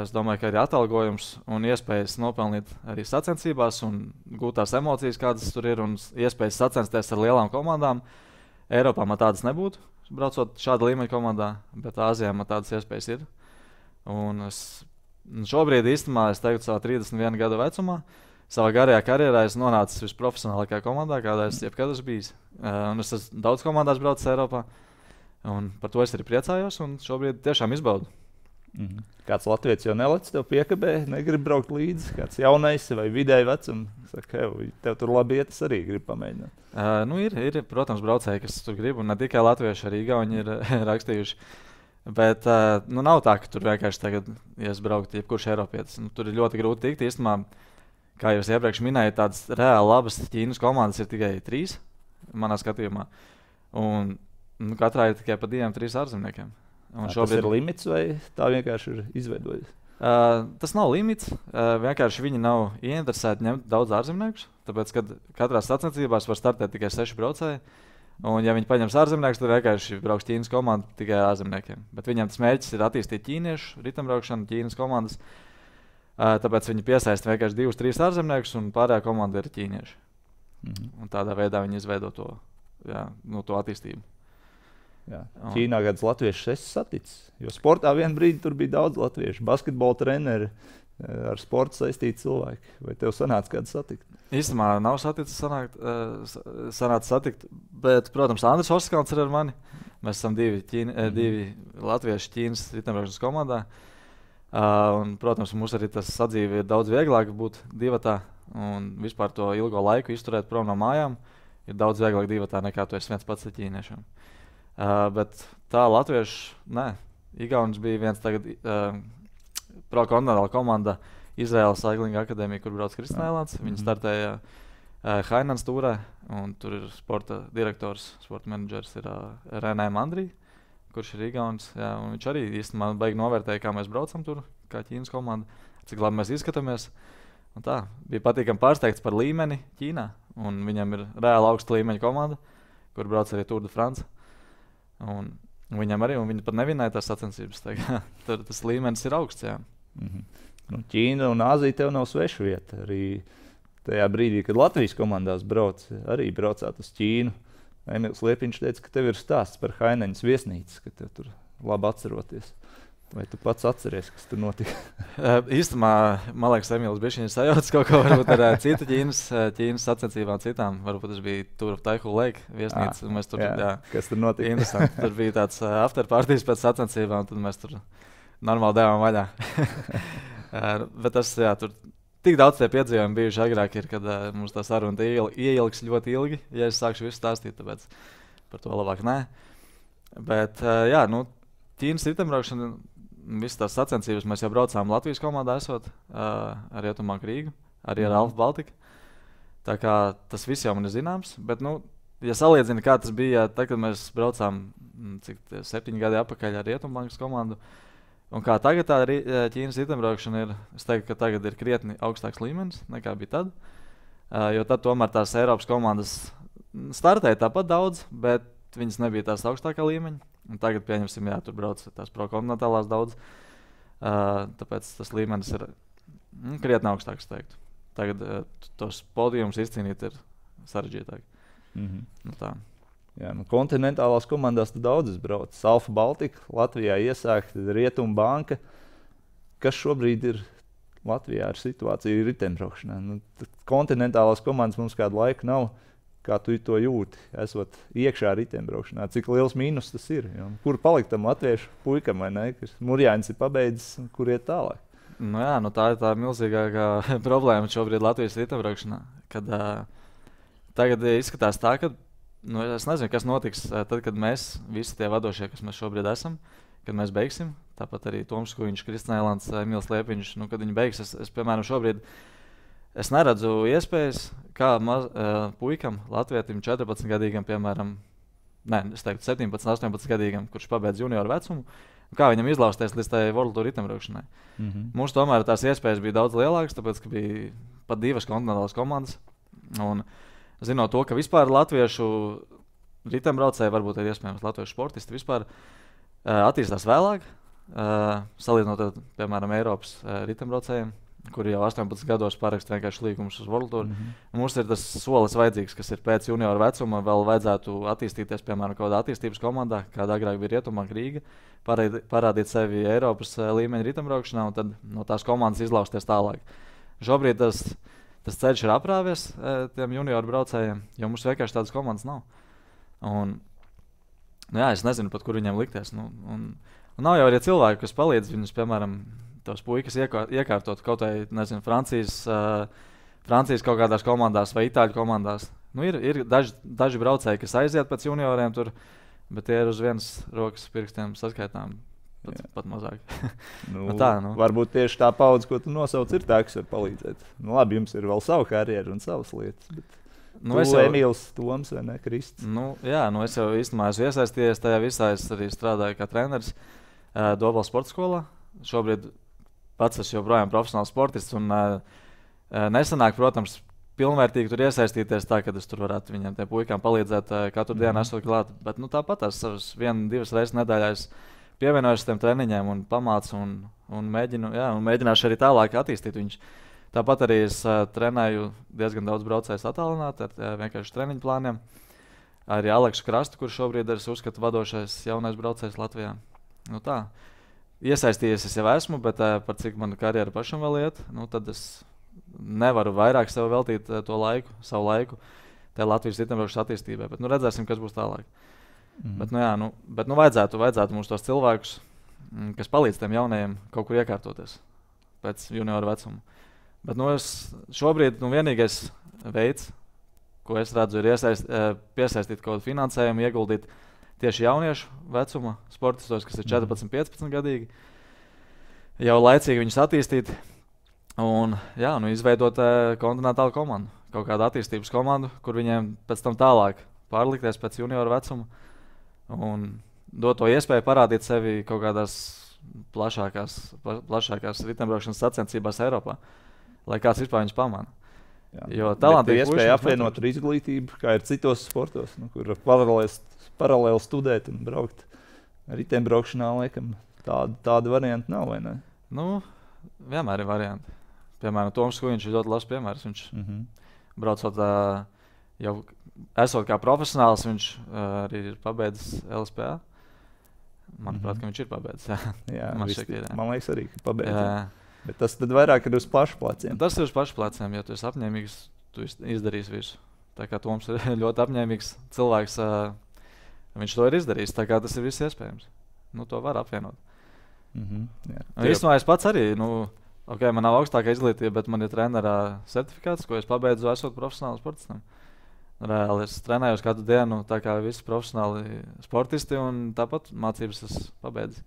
es domāju, ka arī atalgojums un iespējas nopelnīt arī sacensībās un gūt tās emocijas, kādas tur ir, un iespējas sacensties ar lielām komandām. Eiropā man tādas nebūtu, braucot šāda līmeņa komandā, bet Āzijā man tādas iespējas ir. Un šobrīd īstenībā es teiktu savā 31 gadu vecumā, savā garajā karjerā es nonācu visprofesionālākajā komandā, kādā es jebkad esmu bijis. Un es esmu daudz komandās braucis Eiropā. Un par to es arī priecājos un šobrīd tiešām izbaudu. Kāds latviečs jau nelec tev piekabē, negrib braukt līdzi, kāds jaunais vai vidēji vecums. Saka, tev tur labi iet, es arī gribu pamēģināt. Nu ir, protams, braucēji, kas tur grib, un ne tikai latvieši, arī igauni ir rakstījuši. Bet nu, nav tā, ka tur vienkārši tagad iesbraukt jebkurš eiropietis. Nu, tur ir ļoti grūti tikt. Īstenībā, kā jau es iepriekš minēju, tādas reāli labas Ķīnas komandas ir tikai 3 manā skatījumā. Un nu, katrā ir tikai pa 2-3 ārzemniekiem. Tas ir limits vai tā vienkārši ir izveidojies? Tas nav limits. Vienkārši viņi nav ieinteresēti ņemt daudz ārzemniekus. Tāpēc, kad katrā sacensībās var startēt tikai 6 braucēji. Un, ja viņi paņems ārzemniekus, tad vienkārši brauks Ķīnas komanda tikai ārzemniekiem. Bet viņiem tas mērķis ir attīstīt ķīniešu riteņbraukšanu, Ķīnas komandas. Tāpēc viņi piesaista vienkārši 2-3 ārzemniekus un pārējā komanda ir ķīnieši. Un tādā veidā viņi izveido to, to attīstību. Jā. Ķīnā gadus latviešus esi saticis, jo sportā vienā brīdī tur bija daudz latviešu, basketbola treneri, ar sportu saistīti cilvēki. Vai tev sanāca kādu satikt? Īstenībā nav sanāca satikt, bet, protams, Andris Oskals ir ar mani. Mēs esam divi latvieši Ķīnas riteņbraukšanas komandā. Un, protams, mums arī tas sadzīve ir daudz vieglāk būt divatā un vispār to ilgo laiku izturēt prom no mājām. Ir daudz vieglāk divatā nekā tu esi viens pats ar ķīniešiem. Bet tā latvieši, Igaunis bija viens tagad pro-kontinentāla komanda Izraēlas Cycling akadēmija, kur brauc Kristīnēlāns. Viņi startēja Hainans Tūrē, un tur ir sporta direktors, sporta menedžers ir Renē Mandrī, kurš ir Igauns. Jā, un viņš arī īstenībā baigi novērtēja, kā mēs braucam tur, kā Ķīnas komanda, cik labi mēs izskatāmies. Un tā, bija patīkami pārsteigts par līmeni Ķīnā, un viņam ir reāli augsta līmeņa komanda, kur brauc arī Tour de France. Un viņam arī, un viņi pat nevinēja tās sacensības. Tur tas līmenis ir augsts, jā. Nu, Ķīna un Āzija tev nav sveša vieta. Arī tajā brīdī, kad Latvijas komandās arī braucāt uz Ķīnu, Emīls Liepiņš teica, ka tev ir stāsts par Haineņas viesnīcas, ka tev tur labi atceroties. Vai tu pats atceries, kas tur notika? Īstenībā, man liekas, Emīls bišķiņ ir sajaucis kaut ko varbūt ar citu Ķīnas sacensībām citām. Varbūt tas bija Tour of Taihu Lake viesnīca. Mēs tur, jā, kas tur notika? Interesanti. Tur bija tāds afterpartijas pēc sacensībām, tad mēs tur normāli devām vaļā. Bet tas, jā, tur tik daudz tie piedzīvojumi bijuši agrāk, ir, kad mums tā saruna ieilgs ļoti ilgi, ja es sākšu visu stāstīt, tāpēc par to labāk nē. Bet, jā, nu, Ķīnas ritembraukšana, visas tās sacensības mēs jau braucām Latvijas komandā esot ar Rietumbanku Rīgu, arī ar Alfa Baltiku. Tā kā tas viss jau man ir zināms, bet, nu, ja salīdzina, kā tas bija, tad, kad mēs braucām 7 gadi atpakaļ ar Rietumbankas komandu, un kā tagad tā Ķīnas ritembraukšana ir, es teiktu, ka tagad ir krietni augstāks līmenis, nekā bija tad, jo tad tomēr tās Eiropas komandas startēja tāpat daudz, bet viņas nebija tās augstākā līmeņa. Un tagad, pieņemsim, jā, tur brauc tās prokontinentālās daudz, tāpēc tas līmenis ir krietni augstāks, teiktu. Tagad tos podiumus izcīnīt ir sarežģītāk. Nu, tā. Jā, nu, kontinentālās komandās tu daudzas brauc. Alfa Baltika, Latvijā iesākt, Rietumbanka. Kas šobrīd ir Latvijā ar situāciju ritembraukšanā? Nu, kontinentālās komandas mums kādu laiku nav. Kā tu to jūti, esot iekšā ritembraukšanā? Cik liels mīnus tas ir? Jo, kur palikt tam latviešu puikam, vai ne? Kas Murjānis ir pabeidzis, kur iet tālāk? Nu jā, nu tā ir tā milzīgākā problēma šobrīd Latvijas ritembraukšanā. Kad tagad izskatās tā, ka nu, es nezinu, kas notiks tad, kad mēs, visi tie vadošie, kas mēs šobrīd esam, kad mēs beigsim. Tāpat arī Toms Kuiņš, Kristīnēlāns, Emīls Liepiņš, nu, kad viņi beigs, es piemēram, šobrīd es neredzu iespējas, kā puikam, latvietim, 14-gadīgam, piemēram, es teiktu 17, 18-gadīgam, kurš pabeidz junioru vecumu, kā viņam izlausties līdz tai World Tour ritembraukšanai. Mums tomēr tās iespējas bija daudz lielākas, tāpēc, ka bija pat 2 kontinentālas komandas. Un zinot to, ka vispār latviešu ritembraucēji, varbūt ir iespējams latviešu sportisti, vispār attīstās vēlāk, salīdzinot, piemēram, Eiropas ritembraucējiem, kuri jau 18 gados parakst vienkārši līgumus uz World Tour. Mums ir tas solis vajadzīgs, kas ir pēc junioru vecuma, vēl vajadzētu attīstīties, piemēram, kādā attīstības komandā, kāda agrāk bija Rietumbanka Rīga, parādīt sevi Eiropas līmeņa ritembraukšanā un tad no tās komandas izlausties tālāk. Šobrīd tas ceļš ir aprāvies tiem junioru braucējiem, jo mums vienkārši tādas komandas nav. Un, jā, es nezinu pat, kur viņiem likties. Un nav jau arī cilvēki, kas palīdz viņus, piemēram, tos puikas iekārtot kaut vai, nezinu, Francijas kaut kādās komandās vai Itāļu komandās. Nu, ir daži braucēji, kas aiziet pēc junioriem tur, bet tie ir uz vienas rokas pirkstiem saskaitām. Pat mazāk. Varbūt tieši tā paudze, ko tu nosauc, ir tā, kas var palīdzēt. Nu, labi, jums ir vēl savu karjeru un savas lietas. Bet... Emīls, Toms vai ne, Kristis? Es jau īstenībā esmu iesaistījies tajā visā. Es arī strādāju kā treneris Dobeles sporta skolā. Šobrīd pats esmu joprojām profesionāls sportists un nesanāk, protams, pilnvērtīgi tur iesaistīties tā, ka es tur varētu viņiem tie puikām palīdzēt katru dienu esot klāt. Bet tāpat es savas 1-2 reizes nedēļā pievienojos tiem treniņiem un pamācu un mēģināšu arī tālāk attīstīt viņus. Tāpat arī es trenēju diezgan daudz braucējus attālināti ar vienkārši treniņu plāniem. Arī Aleksu Krastu, kurš šobrīd ir uzskatu vadošais jaunais braucējs Latvijā. Nu tā, iesaistījies es jau esmu, bet par cik mana karjera pašam vēl iet, tad es nevaru vairāk sev veltīt savu laiku tajā Latvijas ritembraukšanas attīstībai. Bet redzēsim, kas būs tālāk. Bet vajadzētu mums tos cilvēkus, kas palīdz tiem jaunajiem kaut kur iekārtoties pēc junioru vecuma. Bet šobrīd vienīgais veids, ko es redzu, ir piesaistīt kaut kādu finansējumu, ieguldīt tieši jauniešu vecuma sportistos, kas ir 14, 15 gadīgi, jau laicīgi viņus attīstīt. Un, jā, izveidot kontinentālu komandu, kaut kādu attīstības komandu, kur viņiem pēc tam tālāk pārlikties pēc junioru vecuma un dot to iespēju parādīt sevi kaut kādās plašākās riteņbraukšanas sacensībās Eiropā, lai kāds vispār viņus pamana. Jo talantīgi iespēja apvienot ar izglītību, kā ir citos sportos, kur paralēli studēt un braukt. Riteņbraukšanā, laikam, tāda varianta nav, vai ne? Vienmēr ir varianti. Piemēram, Toms Kujiņš ir ļoti labs piemērs. Viņš braucot jau esot kā profesionāls, viņš arī ir pabeidzis LSPA. Manuprāt, ka viņš ir pabeidzis. Jā, man liekas arī, ka pabeidzis. Bet tas tad vairāk ir uz pašu pleciem. Tas ir uz pašu pleciem, ja tu esi apņēmīgs, tu izdarīsi visu. Tā kā Toms ir ļoti apņēmīgs cilvēks, viņš to ir izdarījis, tā kā tas ir viss iespējams. To var apvienot. Īstenībā es pats arī, man nav augstākā izglītība, bet man ir trenera certifikāts, ko es pabeidzu esot profesionāli sportistam. Reāli es trenējos katru dienu, tā kā visi profesionāli sportisti, un tāpat mācības es pabeidzu.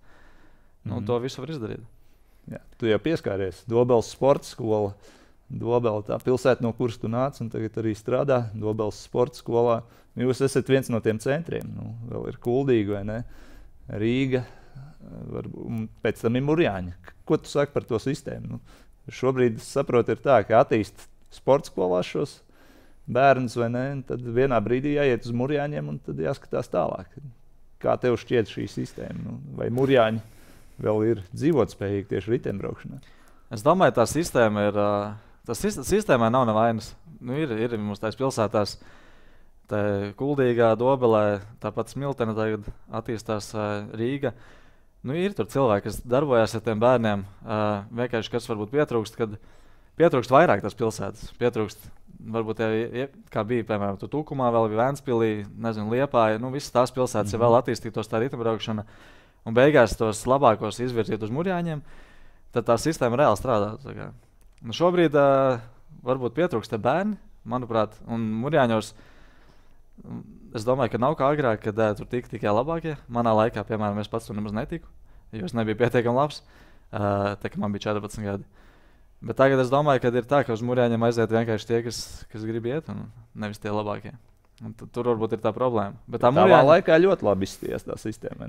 To visu var izdarīt. Jā, tu jau pieskāries. Dobeles sporta skola. Dobele, tā pilsēta, no kuras tu nāc, un tagad arī strādā Dobeles sporta skolā. Jūs esat viens no tiem centriem. Vēl ir Kuldīga, vai ne? Rīga, pēc tam ir Murjāņa. Ko tu saki par to sistēmu? Šobrīd, es saprotu, ir tā, ka attīst sporta skolās šos bērnus, vai ne? Tad vienā brīdī jāiet uz Murjāņiem, un tad jāskatās tālāk. Kā tev šķiet šī sistēma? Vai Murjāņi vēl ir dzīvotspējīgi tieši riteņbraukšanā? Es domāju, tā sistēma ir. Sistēmai nav nevainas. Ir mums tās pilsētās, Kuldīgā, Dobelē, tāpat Smiltene tagad attīstās Rīga. Ir tur cilvēki, kas darbojas ar tiem bērniem. Vienkārši, kas varbūt pietrūkst vairāk tās pilsētas. Pietrūkst, varbūt, kā bija, piemēram, Tukumā, vēl bija Vēnspilī, Liepāja. Visas tās pilsētas vēl attīstītos tā riteņbraukšana. Un beigās tos labākos izvirzīt uz Murjāņiem, tad tā sistēma reāli strādā. Šobrīd varbūt pietrūkst te bērni, manuprāt, un Murjāņos es domāju, ka nav kā agrāk, kad tur tikai labākie. Manā laikā, piemēram, es pats tur nemaz netiku, jo es nebiju pietiekami labs, tā kā man bija 14 gadi. Bet tagad es domāju, ka ir tā, ka uz Murjāņiem aiziet vienkārši tie, kas grib iet, un nevis tie labākie. Tur varbūt ir tā problēma. Bet Tavā laikā ļoti labi izskatījās tā sistēma.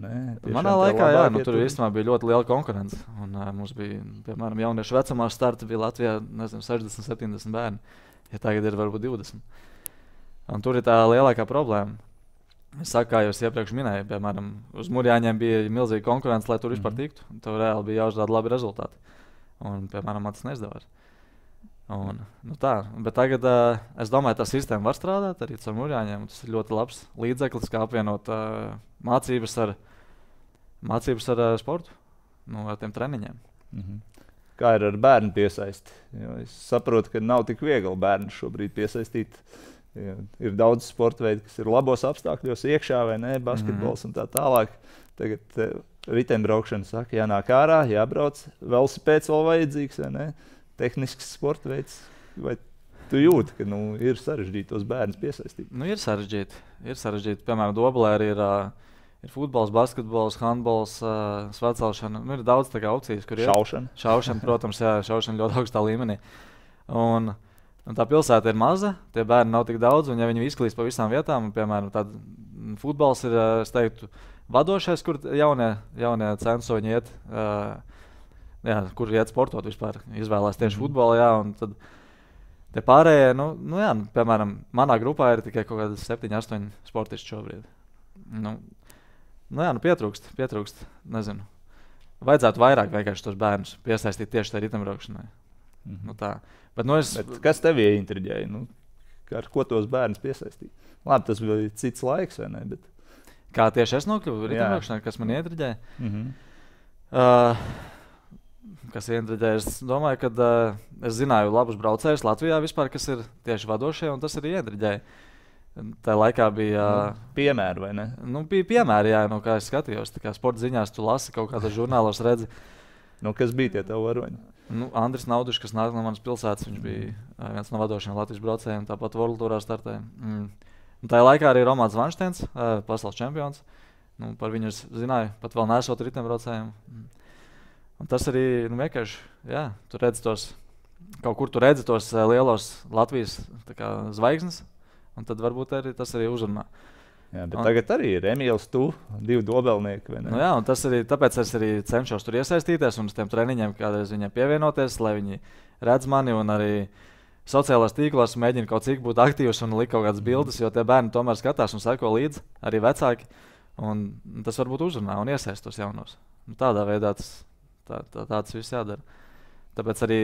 Manā laikā, jā, tur īstenībā bija ļoti liela konkurence. Un, mums bija, piemēram, jauniešu vecumā starta bija Latvijā 60, 70 bērni. Ja tagad ir varbūt 20. Un tur ir tā lielākā problēma. Es saku, kā jau es iepriekš minēju, piemēram, uz Murjāņiem bija milzīga konkurence, lai tur vispār tiktu. Tur reāli bija jāuzrāda labi rezultāti. Un, piemēram, man tas neizdevās. Bet tagad es domāju, tā sistēma var strādāt arī ar Murjāņiem. Tas ir ļoti labs līdzeklis, kā apvienot mācības ar sportu, ar tiem treniņiem. Kā ir ar bērnu piesaisti? Es saprotu, ka nav tik viegli bērnu šobrīd piesaistīt. Ir daudz sporta veidu, kas ir labos apstākļos iekšā, vai ne, basketbols un tā tālāk. Tagad riteņbraukšana saka, jānāk ārā, jābrauc, velosipēds vēl vajadzīgs, vai ne? Tehnisks sporta veids, vai tu jūti, ka ir sarežģīti tos bērnus piesaistīt? Ir sarežģīti. Piemēram, Dobelē arī ir futbols, basketbols, handbols, svacelšana. Ir daudz tā kā opcijas, kur ir. Šaušana, protams, jā, šaušana ļoti augstā līmenī. Un tā pilsēta ir maza, tie bērni nav tik daudz, un ja viņi izklīst pa visām vietām, piemēram, futbols ir, es teiktu, vadošais, kur jaunie censoņi iet. Kur iet sportot vispār, izvēlās tieši futbolu, un tad te pārējie, piemēram, manā grupā ir tikai kaut kādi 7, 8 sportisti šobrīd. Pietrūkst, nezinu. Vajadzētu vairāk vienkārši tos bērnus piesaistīt tieši tā riteņbraukšanai. Bet kas tev ieintriģēja? Ar ko tos bērnus piesaistīt? Labi, tas bija cits laiks, vai ne? Bet... Kā tieši es nokļuvu riteņbraukšanai, kas man ieintriģēja? Kas ieintriģēja? Es domāju, ka es zināju labus braucējus Latvijā vispār, kas ir tieši vadošie, un tas arī ieintriģēja. Tā laikā bija... piemēri, vai ne? Bija piemēri, jā, kā es skatījos. Tā kā sporta ziņās tu lasi kaut kādos žurnālos redzi. Kas bija tie tavi varoņi? Andris Naudišs, kas nāk no manas pilsētas, viņš bija viens no vadošiem Latvijas braucējiem, tāpat World Tourā startēja. Tajā laikā arī Romanis Vanšteins, pasaules čempions. Par viņu es zināju, pat vēl nesot riteņbraucējiem. Un tas arī vienkārši, jā, tu redz tos kaut kur tu redzi tos lielos Latvijas zvaigznes, un tad varbūt tas arī uzrunā. Jā, bet tagad arī ir Emīls, tu, 2 dobelnieki. Nu jā, un tāpēc es arī cenšos tur iesaistīties un uz tiem treniņiem kādreiz viņiem pievienoties, lai viņi redz mani un arī sociālās tīklos mēģina kaut cik būt aktīvs un likt kaut kādas bildes, jo tie bērni tomēr skatās un seko līdzi, arī vecāki. Un tas varbūt uzrunā un iesaist tos jaunos. Nu, tādā veidā tāds viss jādara. Tāpēc arī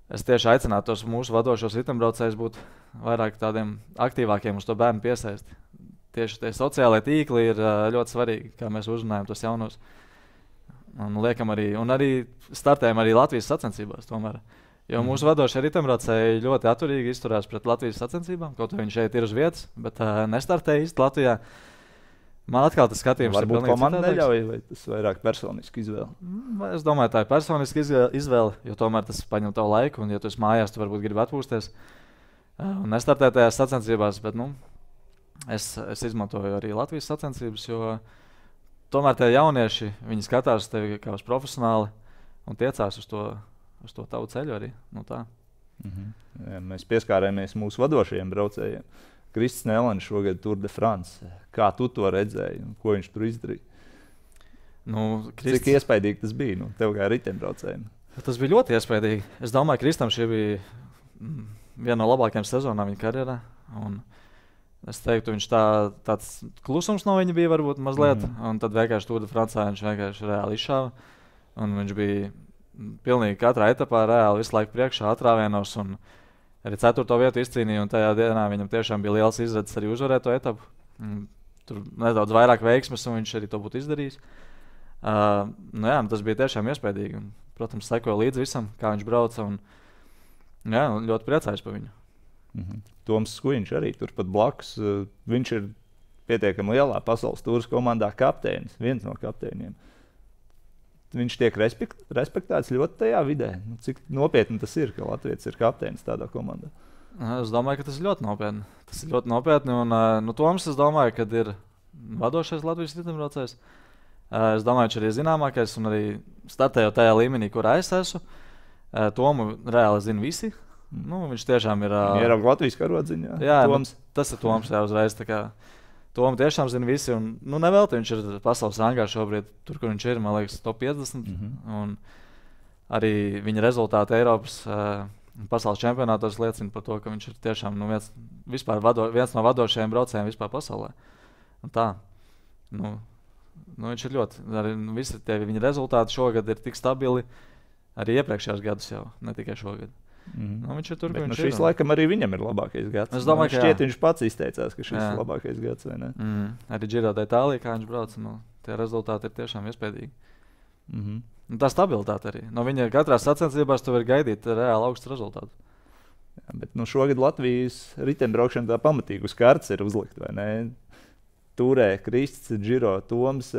es tieši aicinātu tos mūsu vadošos ritembraucējus būt vairāk tādiem aktīvākiem uz to bērnu piesaisti. Tieši tie sociālai tīkli ir ļoti svarīgi, kā mēs uzrunājam tos jaunos. Un liekam arī startējam arī Latvijas sacensībās tomēr. Jo mūsu vadošie ritembraucēji ļoti atturīgi izturās pret Latvijas sacensībām, kaut arī viņi šeit ir uz vietas, bet nestartēja īsti Latvijā. Man atkal tas skatījums varbūt komanda neļauj, vai tas vairāk personiski izvēle? Es domāju, tā ir personiski izvēle, jo tomēr tas paņem tavu laiku, un ja tu esi mājās, tu varbūt gribi atpūsties un nestartēt tajās sacensībās, bet es izmantoju arī Latvijas sacensības, jo tomēr tie jaunieši, viņi skatās uz tevi kā uz profesionāli un tiecās uz to tavu ceļu arī. Nu, tā. Jā, mēs pieskārāmies mūsu vadošajiem braucējiem. Krists Nelans šogad Tour de France. Kā tu to redzēji un ko viņš tur izdarīja? Cik iespaidīgi tas bija tev kā ritembraucējiem? Tas bija ļoti iespaidīgi. Es domāju, ka Kristam šī bija viena no labākajām sezonām viņa karjerā. Un es teiktu, viņš tāds klusums no viņa bija varbūt mazliet. Un tad vienkārši Tour de France viņš vienkārši reāli izšāva. Un viņš bija pilnīgi katrā etapā reāli visu laiku priekšā atrāvienos un arī 4. vietu izcīnīja, un tajā dienā viņam tiešām bija liels izredzes arī uzvarēt to etapu. Tur nedaudz vairāk veiksmes, un viņš arī to būtu izdarījis. Tas bija tiešām iespaidīgi. Un, protams, sekoja līdzi visam, kā viņš brauca, un ļoti priecājos par viņu. Toms Skuiņš arī turpat blakus. Viņš ir pietiekami lielā pasaules tūras komandā kapteinis, viens no kapteiniem. Viņš tiek respektēts ļoti tajā vidē. Cik nopietni tas ir, ka Latvijas ir kapteinis tādā komandā? Es domāju, ka tas ir ļoti nopietni. Tas ir ļoti nopietni. Un, Toms, es domāju, ka ir vadošais Latvijas ritembraucējs. Es domāju, viņš arī ir zināmākais un arī startējot tajā līmenī, kurā es esmu. Tomu reāli zina visi. Viņš tiešām ir. Ierauga Latvijas karodziņā. Jā, tas ir Toms jau uzreiz. Tomu tiešām zina visi, un nevelti viņš ir pasaules rangā šobrīd, tur, kur viņš ir, man liekas, top 50. Un arī viņa rezultāti Eiropas pasaules čempionātos liecina par to, ka viņš ir tiešām viens no vadošajiem braucējiem vispār pasaulē. Un tā, viņš ir ļoti, arī visi tie viņa rezultāti šogad ir tik stabili, arī iepriekšējos gadus jau, ne tikai šogad. Viņš ir tur, kur viņš ir. Šis laikam arī viņam ir labākais gads. Es domāju, ka viņš pats izteicās, ka šis ir labākais gads, vai ne? Arī Giro d'Italia, kā viņš brauc, tie rezultāti ir tiešām iespējīgi. Tā stabilitāte arī. No viņa katrā sacensībās tu vari gaidīt reāli augstu rezultātu. Jā, bet šogad Latvijas ritembraukšana tā pamatīgi uz kartes ir uzlikt, vai ne? Turē, Krists, Giro, Toms,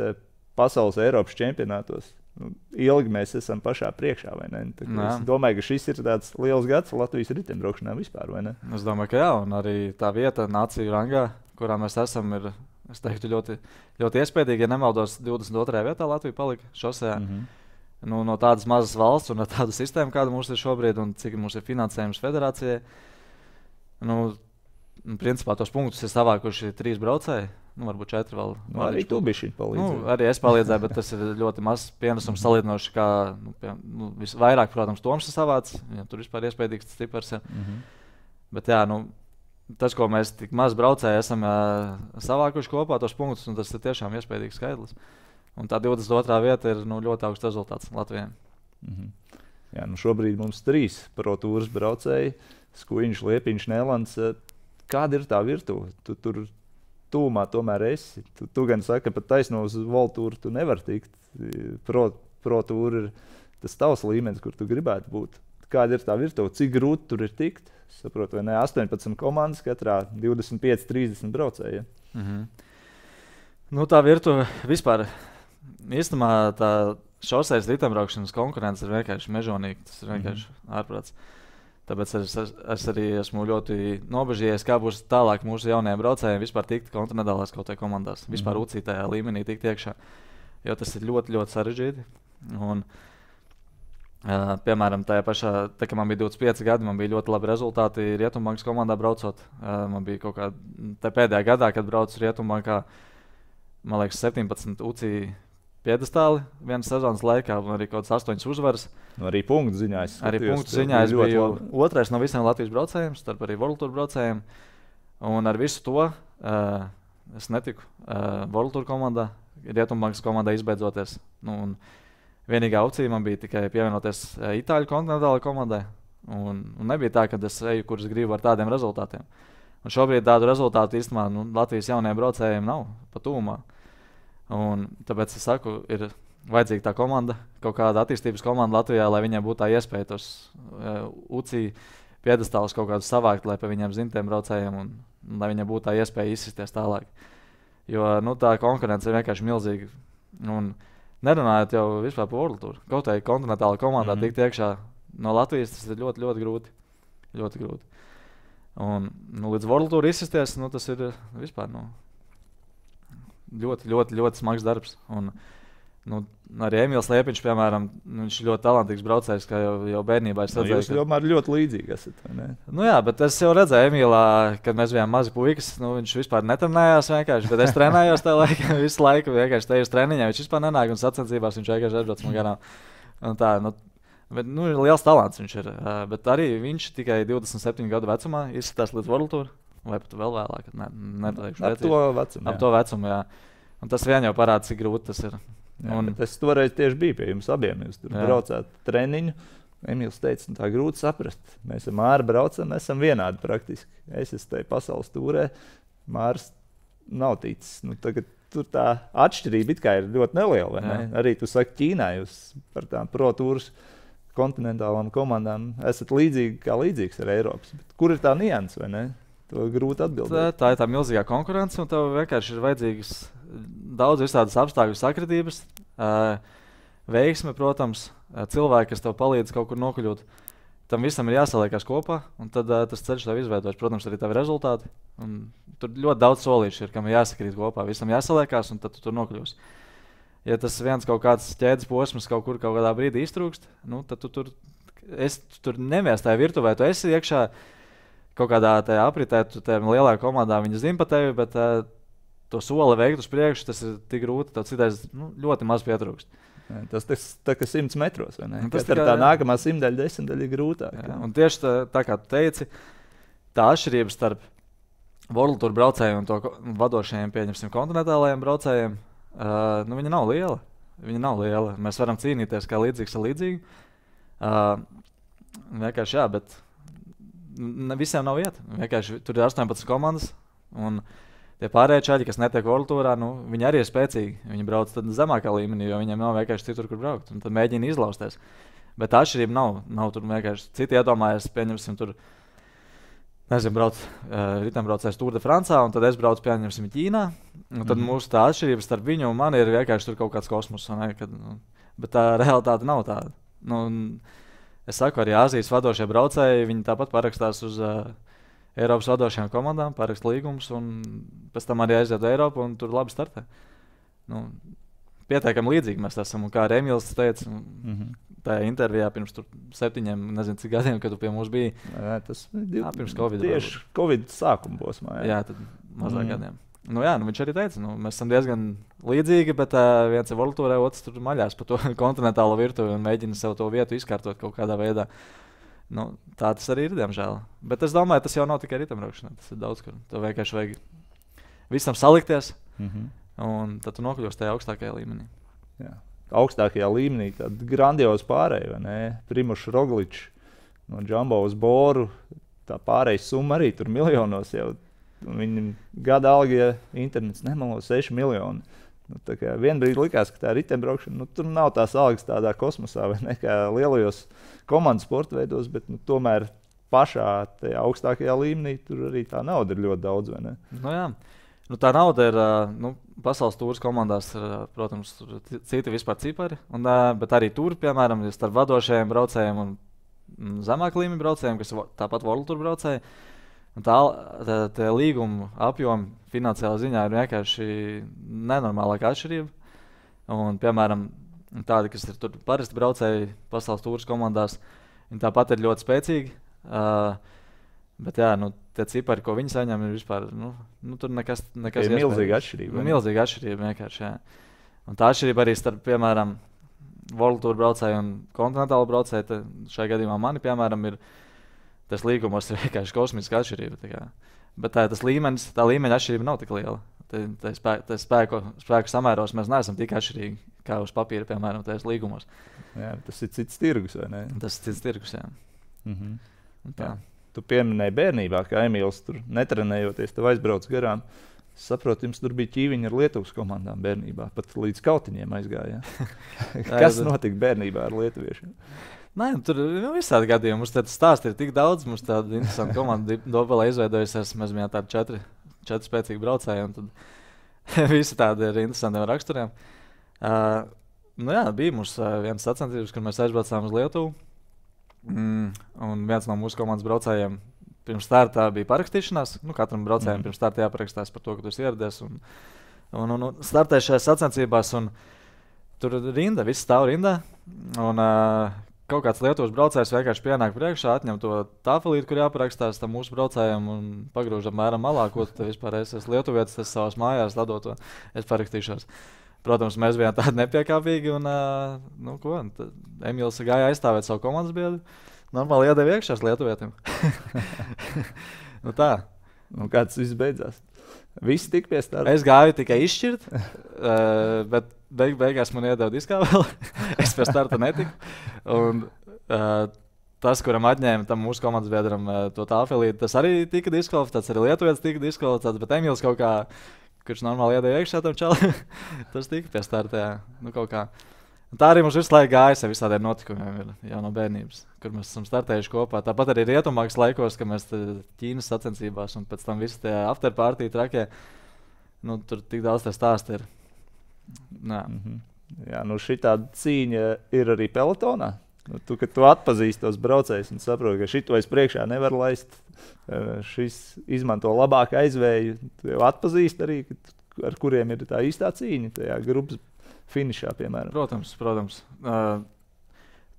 pasaules Eiropas čempionātos. Ilgi mēs esam pašā priekšā, vai ne? Es domāju, ka šis ir tāds liels gads Latvijas ritembraukšanā vispār, vai ne? Es domāju, ka jā, un arī tā vieta nāciju rangā, kurā mēs esam, ir, es teiktu, ļoti, ļoti iespējīgi. Ja nemaldos, 22. vietā Latvija palika šosejā. No tādas mazas valsts un ar tādu sistēmu, kāda mums ir šobrīd, un cik mums ir finansējums federācijai. Principā tos punktus ir savākuši 3 braucēji. Varbūt 4 vēl. Arī tu bišķi palīdzēji. Arī es palīdzēju, bet tas ir ļoti mazs pienesums salīdzinoši, kā visvairāk, protams, Toms ir savāds. Ja, tur vispār iespējīgs stiprs. Ja. Bet jā, tas, ko mēs tik maz braucēji esam savākuši kopā, tos punktus, un tas ir tiešām iespējīgs skaidrs. Un tā 22. vieta ir ļoti augsts rezultāts Latvijai. Jā, šobrīd mums 3 pro tūras braucēji. Skuiņš, Liepiņš, Nelans. Kāda ir tā virtuve? Tu tur tūmā tomēr esi. Tu gan saki, ka pat taisno uz Voltūru tu nevar tikt. Pro tūra ir tas tavs līmenis, kur tu gribētu būt. Kāda ir tā virtuve? Cik grūti tur ir tikt? Saprotu, vai ne? 18 komandas, katrā 25-30 braucēji. Tā virtuve vispār. Īstenībā tā šosejas ritembraukšanas konkurence ir vienkārši mežonīga. Tas ir vienkārši ārprāts. Tāpēc es arī esmu ļoti nobežījies, kā būs tālāk mūsu jaunajiem braucējiem vispār tikt kontinentālās kaut kā komandās. Vispār UCI līmenī tikt iekšā, jo tas ir ļoti, ļoti sarežģīti. Un Piemēram, tajā pašā, kad man bija 25 gadi, man bija ļoti labi rezultāti Rietumbankas komandā braucot. Man bija kaut kādā pēdējā gadā, kad braucu Rietumbankā, man liekas, 17 UCI piedestāli vienas sezonas laikā, un arī kaut kāds 8 uzvaras. Arī punktu ziņā es biju otrais no visiem Latvijas braucējiem, starp arī World Tour braucējiem. Un ar visu to es netiku World Tour komandā, Rietumbankas komandā izbeidzoties. Vienīgā opcija man bija tikai pievienoties Itāļu kontinentālajai komandai. Un nebija tā, ka es eju, kurus gribu ar tādiem rezultātiem. Un šobrīd tādu rezultātu īstenībā Latvijas jaunajiem braucējiem nav pat tūmā. Un tāpēc es saku, ir vajadzīga tā komanda, kaut kāda attīstības komanda Latvijā, lai viņiem būtu tā iespēja tos UCI piedestālus kaut kādus savākt, lai pa viņiem zinātiem braucējiem un lai viņiem būtu tā iespēja izsisties tālāk. Jo tā konkurence ir vienkārši milzīga. Un nerunājot jau vispār par World Tour. Kaut kā kontinentāla komandā tikt iekšā no Latvijas, tas ir ļoti, ļoti grūti. Ļoti grūti. Un līdz World Tour izsisties, tas ir vispār ļoti, ļoti, ļoti smags darbs. Un, arī Emīls Liepiņš, piemēram, viņš ir ļoti talantīgs braucējs, kā jau bērnībā es redzēju. Jūs tomēr ļoti līdzīgi esat, vai ne? Jā, bet es jau redzēju Emīlā, kad mēs bijām mazi puikas, viņš vispār netrenējās vienkārši, bet es trenējos tajā laikā, visu laiku vienkārši te uz treniņā, viņš vispār nenāk un sacensībās viņš vienkārši aizbrauc man garām. Un tā, bet, ir liels talants viņš ir, bet arī viņš tikai 27 gadu vecumā izskatās līdz World Tour, vai pat vēl vēlāk, nepateikšu. Ap to vecumu, jā. Un tas vien jau parāda, cik grūti tas ir. Jā, es toreiz tieši biju pie jums abiem. Jūs tur braucāt treniņu. Emīls teica, tā grūti saprast. Mēs ar Māru braucam, mēs esam vienādi praktiski. Es esmu tajā pasaules tūrē, Mārs nav ticis. Tagad tur tā atšķirība it kā ir ļoti neliela, vai ne? Arī tu saki, Ķīnā jūs par tām pro tūras kontinentālām komandām esat līdzīgs ar Eiropas. Bet kur ir tā nianses, vai ne? To grūti atbildēt. Tā ir tā milzīgā konkurence, un tev vienkārši ir vajadzīgas daudz visādas apstākļu sakritības, veiksme, protams, cilvēki, kas tev palīdz kaut kur nokļūt. Tam visam ir jāsaliekās kopā, un tad tas ceļš tev izveidojas. Protams, arī tavi rezultāti. Un tur ļoti daudz solīšu ir, kam ir jāsakrīt kopā. Visam jāsaliekās, un tad tu tur nokļūsi. Ja tas viens kaut kāds ķēdes posms kaut kādā brīdī iztrūkst, tad tu tur nemies tajā virtuvē. Tu esi iekšā kaut kādā tajā apritē, tu tajā lielajā komandā viņi zina pa tevi, bet to soli veikt uz priekšu, tas ir tik grūti, tev citais ļoti maz pietrūkst. Tas tā kā 100 metros, vai ne? Tas tā nākamā 110 ir grūtāk. Jā, un tieši tā kā tu teici, tā atšķirība starp World Tour braucējiem un to vadošajiem, pieņemsim, kontinentālajiem braucējiem, viņa nav liela. Viņa nav liela. Mēs varam cīnīties kā līdzīgs ar līdzīgu. Vienkārši jā, bet visiem nav vieta. Vienkārši tur ir 18 komandas, un tie pārējie čaļi, kas netiek World Tourā, viņi arī ir spēcīgi. Viņi brauc zemākā līmenī, jo viņiem nav vienkārši citur, kur braukt. Un tad mēģina izlausties. Bet atšķirība nav tur vienkārši. Citi iedomājas, pieņemsim, tur brauc ritembraucējs Tour de Francā, un tad es braucu, pieņemsim, Ķīnā. Un tad mūsu tā atšķirība starp viņu un mani ir vienkārši tur kaut kāds kosmos. Bet tā realitāte nav tāda. Es saku, arī Āzijas vadošie braucēji, viņi tāpat parakstās uz Eiropas vadošajām komandām, parakst līgumus, un pēc tam arī aiziet uz Eiropu, un tur labi startē. Pietiekami līdzīgi mēs esam, un kā Emīls teica, tajā intervijā pirms 7, nezinu cik gadiem, kad tu pie mums biji. Tas pirms Covid. Tieši Covid sākuma posmā. Jā, tad mazāk gadiem. Viņš arī teica, mēs esam diezgan līdzīgi, bet viens ir World Tourē, otrs tur maļās pa to kontinentālo virtuvi un mēģina sev to vietu izkārtot kaut kādā veidā. Tā tas arī ir, diemžēl. Bet es domāju, tas jau nav tikai ritembraukšanā. Tas ir daudz, kur tev vienkārši vajag visam salikties, un tad tu nokļūsi tajā augstākajā līmenī. Jā. Augstākajā līmenī tad grandiozi pārēja, vai ne? Primožs Rogličs no Jumbo uz Boru, tā pārējas summa arī tur miljonos jau. Viņam gada alga, ja internets nemelo, 6 miljoni. Vienbrīd likās, ka tā ritembraukšana, tur nav tās algas tādā kosmosā, vai ne, kā lielajos komandas sporta veidos, bet tomēr pašā tajā augstākajā līmenī tur arī tā nauda ir ļoti daudz, vai ne? Jā. Tā nauda ir, pasaules tūras komandās, protams, citi vispār cipari, bet arī tur, piemēram, starp vadošajiem braucējiem un zemāk līmeņa braucējiem, kas tāpat World Tour braucēji, un tā līguma apjoma finansiālā ziņā ir vienkārši nenormālāka atšķirība. Un, piemēram, un tādi, kas ir tur parasti braucēji pasaules tūras komandās, viņi tāpat ir ļoti spēcīgi. Bet jā, tie cipari, ko viņi saņem, ir vispār, tur nekas ir milzīga atšķirība. Milzīga atšķirība vienkārši, jā. Un tā atšķirība arī starp, piemēram, World Tour braucēju un kontinentālu braucēju, šajā gadījumā mani, piemēram, ir tas līgumos ir vienkārši kosmiska atšķirība. Bet tā līmeņa atšķirība nav tik liela. Tā spēku samēros mēs neesam tik atšķirīgi kā uz papīra, piemēram, tajos līgumos. Jā, tas ir cits tirgus, vai ne? Tas ir cits tirgus, jā. Jā. Tu pieminēji bērnībā, ka Emīls tur netrenējoties, tev aizbrauc garām. Es saprotu, jums tur bija ķīviņi ar Lietuvas komandām bērnībā, pat līdz kautiņiem aizgāja. Kas notika bērnībā ar lietuviešiem? Nē, tur visādi gadījumi. Mums tāds stāsts ir tik daudz, mums tāda interesanta komanda Dobelē izveidojusies. Mēs bijām tādi četri spēcīgi braucēji, un tad visi tādi ir interesantiem raksturiem. Bija mums viens sacensības, kur mēs aizbraucām uz Lietuvu. Un viens no mūsu komandas braucējiem pirms startā bija parakstīšanās. Katram braucējiem pirms startā jāparakstās par to, ka tu esi ieradies. Un startēji šajās sacensībās, un tur rinda, viss stāv rindā. Un kaut kāds Lietuvas braucējs vienkārši pienāk priekšā, atņem to tāfelīti, kur jāparakstās tam mūsu braucējiem un pagrūž apmēram malā, ko tu vispār esi lietuvietis, tas savās mājās dadot to, es parakstīšos. Protams, mēs bijām tādi nepiekāpīgi, un Emīls gāja aizstāvēt savu komandas biedru. Normāli iedeva iekšā ar lietuvietim. Tā. Kā tas viss beidzās? Visi tika pie starta. Es gāju tikai izšķirt, bet beigās man iedeva diskā vēl. Es pie starta netiku. Un tas, kuram atņēma tam mūsu komandas biedram to tāfelīti, tas arī tika diskvalificēts, arī lietuvietis tika diskvalificēts, bet Emīls kaut kā, kurš normāli iedeva iekšā tam čalim, tas tika pie starta, jā. Kaut kā. Un tā arī mums visu laiku gājas ar visādiem notikumiem jau no bērnības, kur mēs esam startējuši kopā. Tāpat arī rietumākas laikos, kad mēs Ķīnas sacensībās un pēc tam visi tie afterparty trakie, tur tik daudz tie stāsti ir. Jā, šitāda cīņa ir arī pelotonā. Kad tu atpazīsti tos braucējus un saproti, ka šito es priekšā nevaru laist, šis izmanto labāk aizvēju, tu jau atpazīsti arī, ar kuriem ir tā īstā cīņa tajā grupas finišā, piemēram. Protams.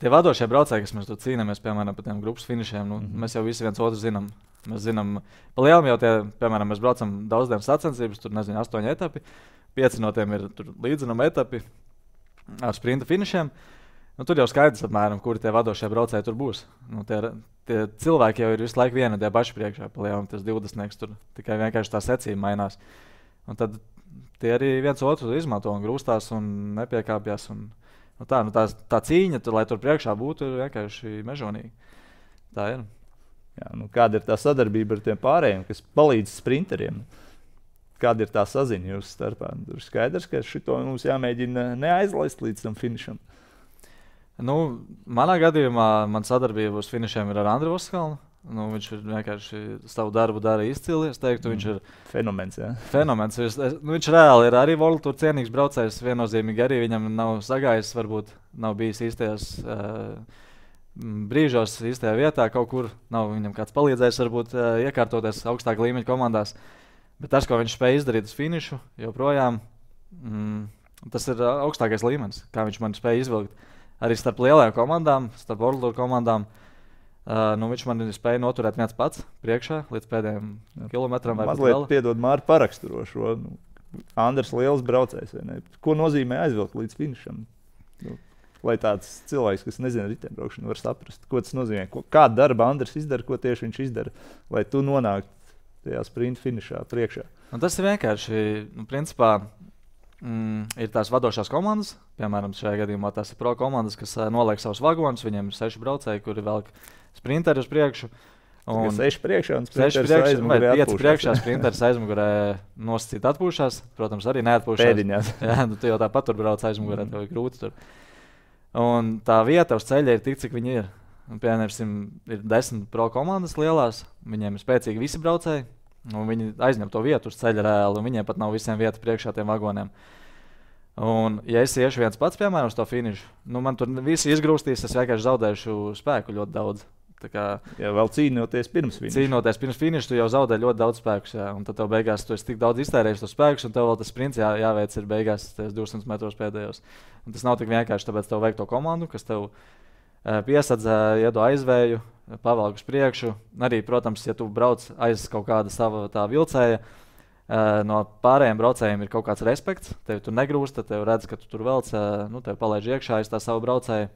Tie vadošie braucēji, kas mēs tur cīnāmies, piemēram, par tiem grupas finišiem, mēs jau visi viens otru zinām. Mēs zinām, pa lielam jau tie, piemēram, mēs braucam daudziem sacensības, tur 8 etapi, 5 no tiem ir līdzinuma etapi ar sprinta finišiem. Tur jau skaidrs apmēram, kuri tie vadošie braucēji tur būs. Tie cilvēki jau ir visu laiku vieni tie paši priekšā, pa lielam tas 20 tur tikai vienkārši tā secība mainās. Un tad tie arī viens otru izmanto un grūstās un nepiekāpjas. Tā cīņa, lai tur priekšā būtu, ir vienkārši mežonīga. Tā ir. Jā, kāda ir tā sadarbība ar tiem pārējiem, kas palīdz sprinteriem? Kāda ir tā saziņa jūsu starpā? Tur skaidrs, ka šito mums jāmēģina neaizlaist līdz tam finišam. Manā gadījumā man sadarbība uz finišiem ir ar Andru Oskalnu. Viņš ir vienkārši savu darbu dara izcili. Es teiktu, viņš ir fenomens. Jā. Fenomens. Viņš reāli ir arī World Tour cienīgs braucējs. Viennozīmīgi arī viņam nav sagājis, varbūt nav bijis īstajos brīžos, īstajā vietā kaut kur. Nav viņam kāds palīdzējis, varbūt iekārtoties augstāka līmeņa komandās. Bet tas, ko viņš spēja izdarīt uz finišu, joprojām tas ir augstākais līmenis, kā viņš man spēja izvilkt. Arī starp lielajām komandām, starp World Tour komandām. Viņš man spēja noturēt viens pats priekšā līdz pēdējiem kilometram. Mazliet piedod Māri paraksturošo. Andrs liels braucējs. Ko nozīmē aizvilkt līdz finišam? Lai tāds cilvēks, kas nezina riteņbraukšanu, var saprast, ko tas nozīmē. Kādu darbu Andrs izdara, ko tieši viņš izdara, lai tu nonāktu tajā sprinta finišā priekšā. Un tas ir vienkārši, principā, ir tās vadošās komandas, piemēram, šajā gadījumā tās ir pro komandas, kas noliek savus vagonus, viņiem ir 6 braucēji, kuri velk sprinteri uz priekšu. 6 priekšā un sprinters aizmugurē atpūšās. 5 priekšā, sprinters aizmugurē nosacīt atpūšās, protams, arī neatpūšās. Pēdiņās. Jā, tu jau tāpat tur brauc aizmugurē, tev ir grūti tur. Un tā vieta uz ceļa ir tik, cik viņi ir. Un, piemēram, ir 10 pro komandas lielās, viņiem ir spēcīgi visi braucēji. Un viņi aizņem to vietu uz ceļa reāli, un viņiem pat nav visiem vieta priekšā tiem vagoniem. Un, ja es iešu viens pats, piemēram, uz to finišu, man tur visi izgrūstīs, es vienkārši zaudēšu spēku ļoti daudz. Jā, vēl cīnoties pirms finiša, tu jau zaudē ļoti daudz spēkus. Jā, un tad tev beigās tu esi tik daudz iztērējis tos spēkus, un tev vēl tas sprints jāveic ir beigās 200 metros pēdējos. Un tas nav tik vienkārši, tāpēc tev vajag to komandu, kas tev piesadz, iedo aizvēju, pavelk uz priekšu. Arī, protams, ja tu brauc aiz kaut kāda sava tā vilcēja, no pārējiem braucējiem ir kaut kāds respekts. Tev tur negrūst, tad tev redz, ka tu tur velc, tev palaiž iekšā aiz tā savu braucēju.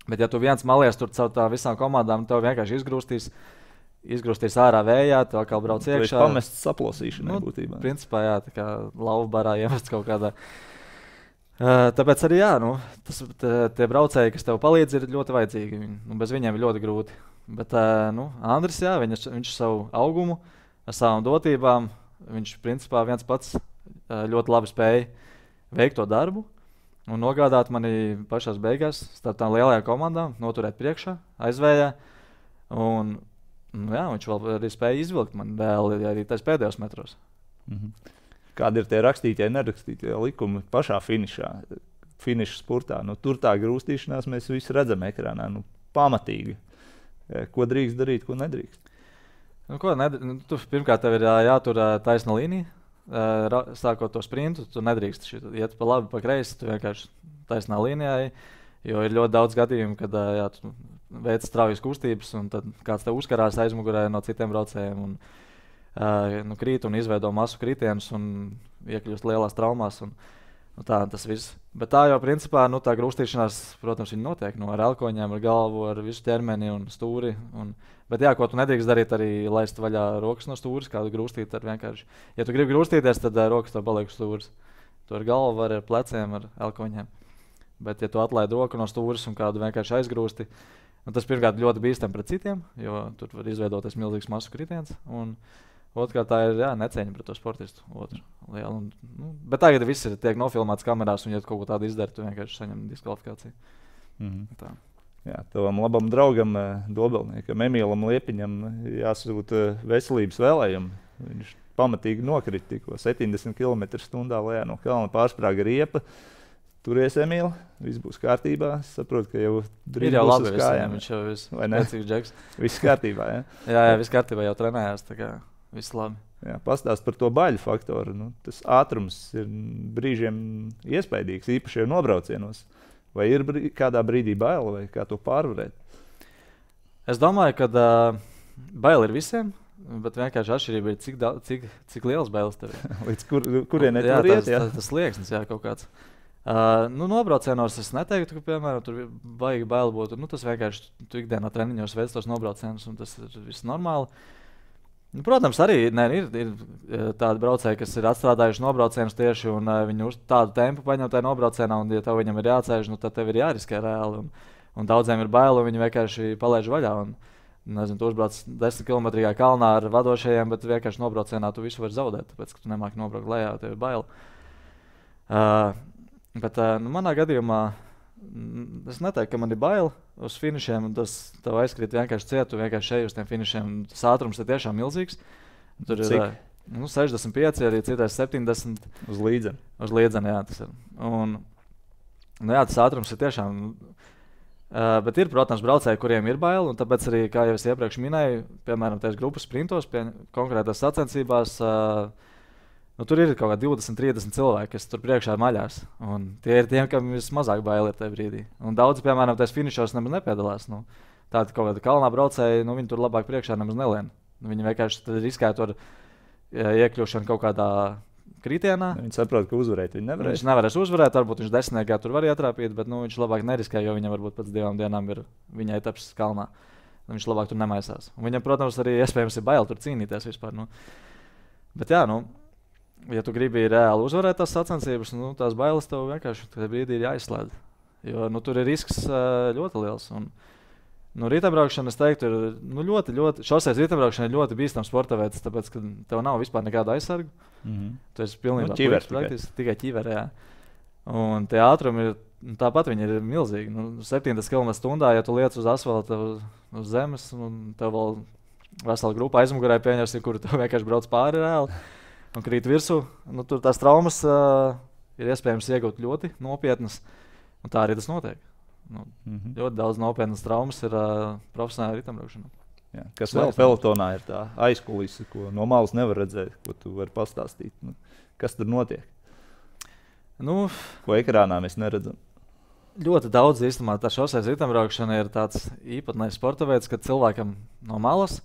Bet ja tu viens malies tur caur tā visām komandām, tev vienkārši izgrūstīs ārā vējā, tev kā brauc iekšā. Tu esi pamests saplosīšanai būtībā. Principā, jā, tā kā lauva barā iemests kaut kādā. Tāpēc arī, tie braucēji, kas tev palīdz, ir ļoti vajadzīgi. Bez viņiem ir ļoti grūti. Bet Andris, jā, viņš savu augumu, ar savām dotībām, viņš principā viens pats ļoti labi spēja veikt to darbu un nogādāt mani pašās beigās starp tām lielajām komandām, noturēt priekšā, aizvējā. Un, viņš vēl arī spēja izvilkt man reāli arī tais pēdējos metros. Kādi ir tie rakstītie, nerakstītie likumi pašā finiša spurtā? Tur tā grūstīšanās mēs visi redzam ekrānā, pamatīgi. Ko drīkst darīt, ko nedrīkst? Pirmkārt, tev ir jātur taisna līnija. Sākot to sprintu, tu nedrīkst iet pa labi, pa kreisi. Tu vienkārši taisnā līnijā, jo ir ļoti daudz gadījumu, kad tu veic straujas kustības, un tad kāds tev uzkarās aizmugurē no citiem braucējiem un krīt un izveido masu kritienus un iekļūst lielās traumās. Tā tas viss. Bet tā jau principā tā grūstīšanās, protams, viņi notiek ar elkoņiem, ar galvu, ar visu ķermeni un stūri. Bet ko tu nedrīkst darīt, arī laist vaļā rokas no stūres, kādu grūstīt ar vienkārši. Ja tu gribi grūstīties, tad rokas tev paliek uz stūres. Tu ar galvu vari, ar pleciem, ar elkoņiem. Bet ja tu atlaidi roku no stūres un kādu vienkārši aizgrūsti, tas pirmkārt ļoti bīstam pret citiem, jo tur var izveidoties milzīgs masu kritiens. Otrkārt, tā ir necieņa pret to sportistu. Bet tagad viss tiek nofilmēts kamerās, un ja tu kaut ko tādu izdari, tu vienkārši saņem diskvalifikāciju. Tā. Jā, tavam labam draugam, dobelniekam, Emīlam Liepiņam jāsūta veselības vēlējumi. Viņš pamatīgi nokrita tikko 70 km/h lejā no kalna, pārsprāga riepa. Turies, Emīl, viss būs kārtībā. Es saprotu, ka jau drīz būs uz kājām. Viņš jau viss spēcīgs džeks. Viss kārtībā, jā? Jā, viss kārtībā, jau trenējās, tā kā viss labi. Jā, pastāst par to baļu faktoru. Tas ātrums ir brīžiem iespaidīgs, īpaši jau nobraucienos. Vai ir kādā brīdī baila, vai kā to pārvarēt? Es domāju, ka baila ir visiem, bet vienkārši atšķirība ir, cik liels bailes tev ir. Līdz kurienē tu var iet? Tas slieksnis, kaut kāds. Nobraucienos es neteiktu, ka, piemēram, tur vajag baila būt. Tas vienkārši tu ikdienā treniņos veic tos nobraucienus, un tas ir viss normāli. Protams, arī ir tādi braucēji, kas ir atstrādājuši nobraucienus tieši, un viņi uz tādu tempu paņem tajā nobraucienā, un ja tev viņam ir jāceļ, tad tev ir jāriskē reāli. Un daudziem ir bail, un viņi vienkārši palaiž vaļā. Tu uzbrauc 10 km kalnā ar vadošajiem, bet vienkārši nobraucienā tu visu vari zaudēt, tāpēc, ka tu nemāki nobraukt lejā, tev ir bail. Bet manā gadījumā es neteiktu, ka man ir bail uz finišiem, un tas tev aizkrīt vienkārši ciet, tu vienkārši ej uz tiem finišiem. Tas ātrums ir tiešām milzīgs. Tur ir 65, arī citais 70. Uz līdzeni. Uz līdzeni, jā, tas ir. Un, tas ātrums ir tiešām. Bet ir, protams, braucēji, kuriem ir bail, un tāpēc arī, kā jau es iepriekš minēju, piemēram, tās grupas sprintos, konkrētās sacensībās, tur ir kaut kā 20-30 cilvēki, kas tur priekšā maļās. Un tie ir tiem, kam vismazāk baili ir tajā brīdī. Un daudzi, piemēram, tajos finišos nemaz nepiedalās. Tādi kaut kādi kalnā braucēji, viņi tur labāk priekšā nemaz nelien. Viņi vienkārši riskētu ar iekļūšanu kaut kādā kritienā. Viņi saprot, ka uzvarēt viņi nevarēs. Viņš nevarēs uzvarēt, varbūt viņš desmitniekā tur var ietrāpīt, bet viņš labāk neriskē, jo viņam varbūt pēc 2 dienām ir viņa etaps kalnā. Viņš labāk tur nemaisās. Un viņam, protams, arī iespējams ir bail tur cīnīties vispār. Bet jā, ja tu gribi reāli uzvarēt tās sacensības, tās bailes tev vienkārši tajā brīdī ir jāizslēdz. Jo tur ir risks ļoti liels. Un, riteņbraukšana, es teiktu, ir ļoti, ļoti. Šoseis riteņbraukšana ir ļoti bīstams sporta veids, tāpēc, ka tev nav vispār nekāda aizsarga. Tu esi pilnībā ķivers, tikai ķiverē. Jā. Un tie ātrumi ir, tāpat viņi ir milzīgi. 70 km/h, ja tu liec uz asfalta, uz zemes, un tev vēl vesela grupa aizmugurē pieņemsi, kuru tev vienkārši brauc pāri reāli. Un krīt virsū, tur tās traumas ir iespējams iegūt ļoti nopietnas, un tā arī tas notiek. Ļoti daudz nopietnas traumas ir profesionāli ritambraukšanā. Jā, kas vēl pelotonā ir tā aizkulise, ko no malas nevar redzēt, ko tu vari pastāstīt? Kas tur notiek? Ko ekrānā mēs neredzam? Ļoti daudz īstenībā tā šoseis ritambraukšana ir tāds īpatnējs sporta veids, kad cilvēkam no malas,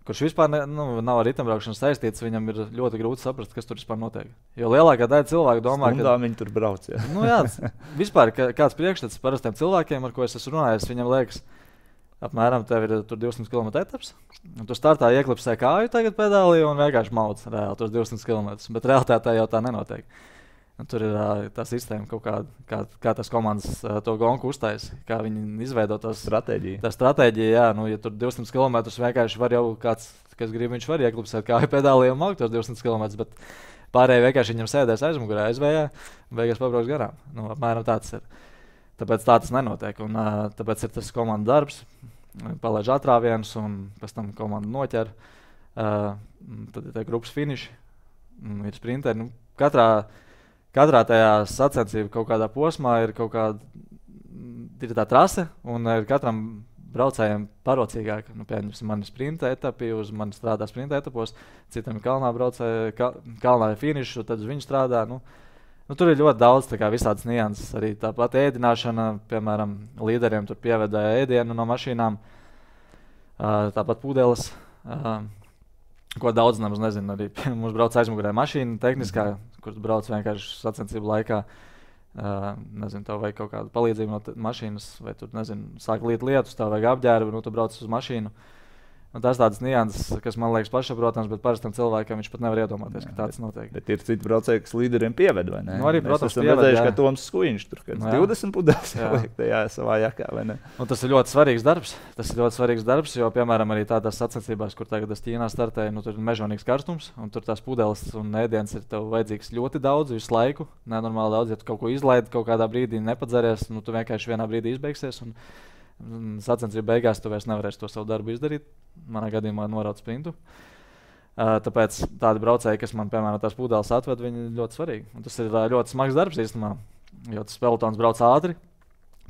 kurš vispār nav ar ritambraukšanu saistīts, viņam ir ļoti grūti saprast, kas tur vispār notiek. Jo lielākā daļa cilvēku domā, ka viņi tur brauc. Jā, vispār kāds priekšstats parastiem cilvēkiem, ar ko es esmu runājis, viņam liekas, apmēram tev ir 200 km etaps. Tu startā ieklipsē kāju tagad pedālī un vienkārši maudz reāli tos 200 km. Bet realitātē jau tā nenotiek. Tur ir tā sistēma, kā tās komandas to gonku uztaisa, kā viņi izveido tās stratēģiju. Tā stratēģija, jā, ja tur 200 km vienkārši var jau kāds, kas grib, viņš var ieklipsēt kāju pedālī un maukt tos 200 km, bet pārējie vienkārši viņam sēdēs aizmugurē, aizvējā, beigās pabrauks garām. Apmēram tāds ir. Tāpēc tā tas nenotiek, un tāpēc ir tas komandas darbs, palaiž atrāvienus, un pēc tam komanda noķer, tad ir tie grupas finiši, ir sprinteri. Katrā tajā sacensību kaut kādā posmā ir kaut kāda tā trase, un ir katram braucējiem parocīgāk. Piemēram, man ir sprinta etapi, uz mani strādā sprinta etapos, citam ir kalnā braucēji, kalnā ir finišs, tad uz viņu strādā. Tur ir ļoti daudz visādas nianses. Arī tāpat ēdināšana, piemēram, līderiem tur pieveda ēdienu no mašīnām, tāpat pudeles. Ko daudz nemaz nezinu. Arī mums brauc aizmugurē mašīna tehniskā, kur brauc vienkārši sacensību laikā. Nezinu, tev vajag kaut kādu palīdzību no mašīnas, vai tur, nezinu, sāk līt lietus, tev vajag apģērbu, tu brauc uz mašīnu. Tas tādas nianses, kas man liekas pašsaprotams, bet parastam cilvēkam viņš pat nevar iedomāties, ka tāds notiek. Bet ir citi braucēji, kas līderiem pieved, vai ne? Arī, protams, esam redzējuši, ka Toms Skuiņš tur, kad 20 pudeles liek tajā savā jakā, vai ne? Un tas ir ļoti svarīgs darbs. Tas ir ļoti svarīgs darbs, jo, piemēram, arī tādās sacensībās, kur tagad es Ķīnā startēju, tur ir mežonīgs karstums, un tur tās pudeles un ēdiens ir tev vajadzīgs ļoti daudz visu laiku. Nenormāli daudz, ja tu kaut ko izlaidi, kaut kādā brīdī nepadzeries, tu vienkārši vienā brīdī izbeigsies. Sacensību beigās tu vairs nevarēsi to savu darbu izdarīt. Manā gadījumā norauc sprintu. Tāpēc tādi braucēji, kas man, piemēram, tās pudeles atved, viņi ir ļoti svarīgi. Un tas ir ļoti smags darbs īstenībā, jo tas pelotons brauc ātri.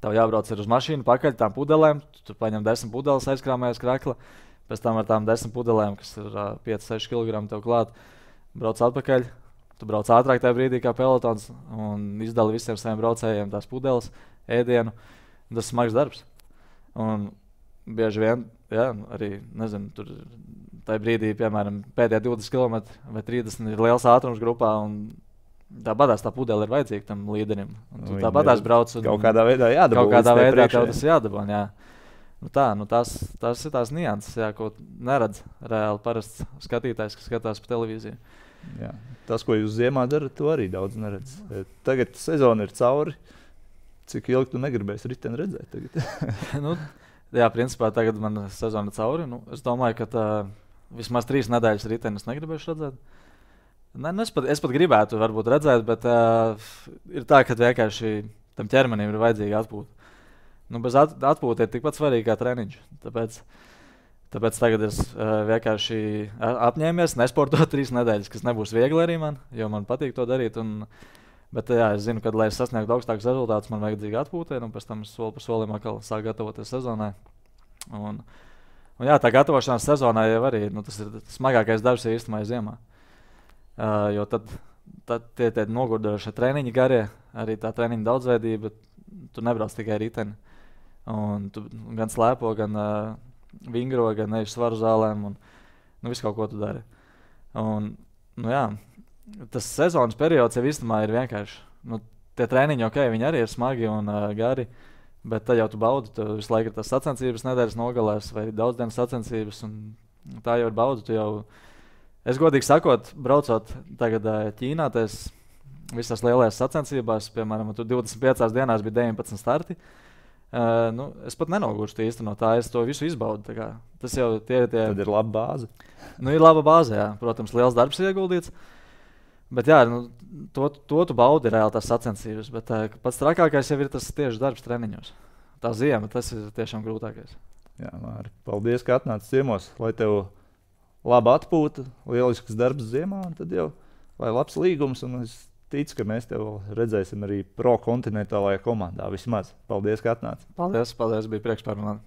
Tev jābrauc uz mašīnu, pakaļ tām pudelēm. Tu paņem 10 pudeles, aizkrāmējies krakla. Pēc tam ar tām 10 pudelēm, kas ir 5-6 kg tev klāt, brauc atpakaļ. Tu brauc ātrāk tajā brīdī kā pelotons un izdali visiem saviem braucējiem tās pudeles, ēdienu. Tas ir smags darbs. Un bieži vien, arī, nezinu, tur tajā brīdī, piemēram, pēdējā 20 km vai 30 ir liels ātrums grupā, un tāpatās tā pudele ir vajadzīga tam līderim. Tāpatās brauc un kaut kādā veidā jādabū. Kaut kādā veidā tev tas jādabūn, jā. Tas ir tās nianses, ko neredz reāli parasts skatītājs, kas skatās pa televīziju. Jā. Tas, ko jūs ziemā darat, to arī daudz neredz. Tagad sezona ir cauri. Cik ilgi tu negribēsi riteni redzēt tagad? Jā, principā tagad man sezona cauri. Es domāju, ka vismaz 3 nedēļas ritenis negribēšu redzēt. Es pat gribētu varbūt redzēt, bet ir tā, ka vienkārši tam ķermenim ir vajadzīga atpūta. Bez atpūta ir tikpat svarīga kā treniņš. Tāpēc tagad es vienkārši apņēmies nesportot 3 nedēļas, kas nebūs viegli arī man, jo man patīk to darīt. Bet es zinu, ka, lai es sasniegtu augstākus rezultātus, man vajadzīga atpūta, un pēc tam es soli pa solim atkal sāku gatavoties sezonai. Tā gatavošanās sezonai jau arī tas ir smagākais darbs īstenībā ziemā. Jo tad tie nogurdošie treniņi garie, arī tā treniņa daudzveidība, tu nebrauc tikai riteni. Tu gan slēpo, gan vingro, gan eji svaru zālēm, un visu kaut ko tu dari. Tas sezonas periods jau īstenībā ir vienkārši. Tie treniņi, viņi arī ir smagi un gari, bet tad jau tu baudi. Tu visu laiku ir tas sacensības nedēļas nogalēs vai daudzdienas sacensības, un tā jau ir bauda. Es godīgi sakot, braucot tagad Ķīnā, visās lielajās sacensībās, piemēram, tur 25 dienās bija 19 starti. Es pat nenogurstu īsti no tā, es to visu izbaudu. Tas jau Tad ir laba bāze. Ir laba bāze, jā. Protams, liels darbs ieguldīts. Bet jā, to tu baudi reāli tās sacensības, bet pats trakākais jau ir tas tieši darbs treniņos. Tā ziema, tas ir tiešām grūtākais. Jā, Māri, paldies, ka atnāci ciemos, lai tev laba atpūta, lielisks darbs ziemā, un tad jau, lai labs līgums, un es ticu, ka mēs tev redzēsim arī pro kontinentālajā komandā vismaz. Paldies, ka atnāci. Paldies, bija prieks parunāt.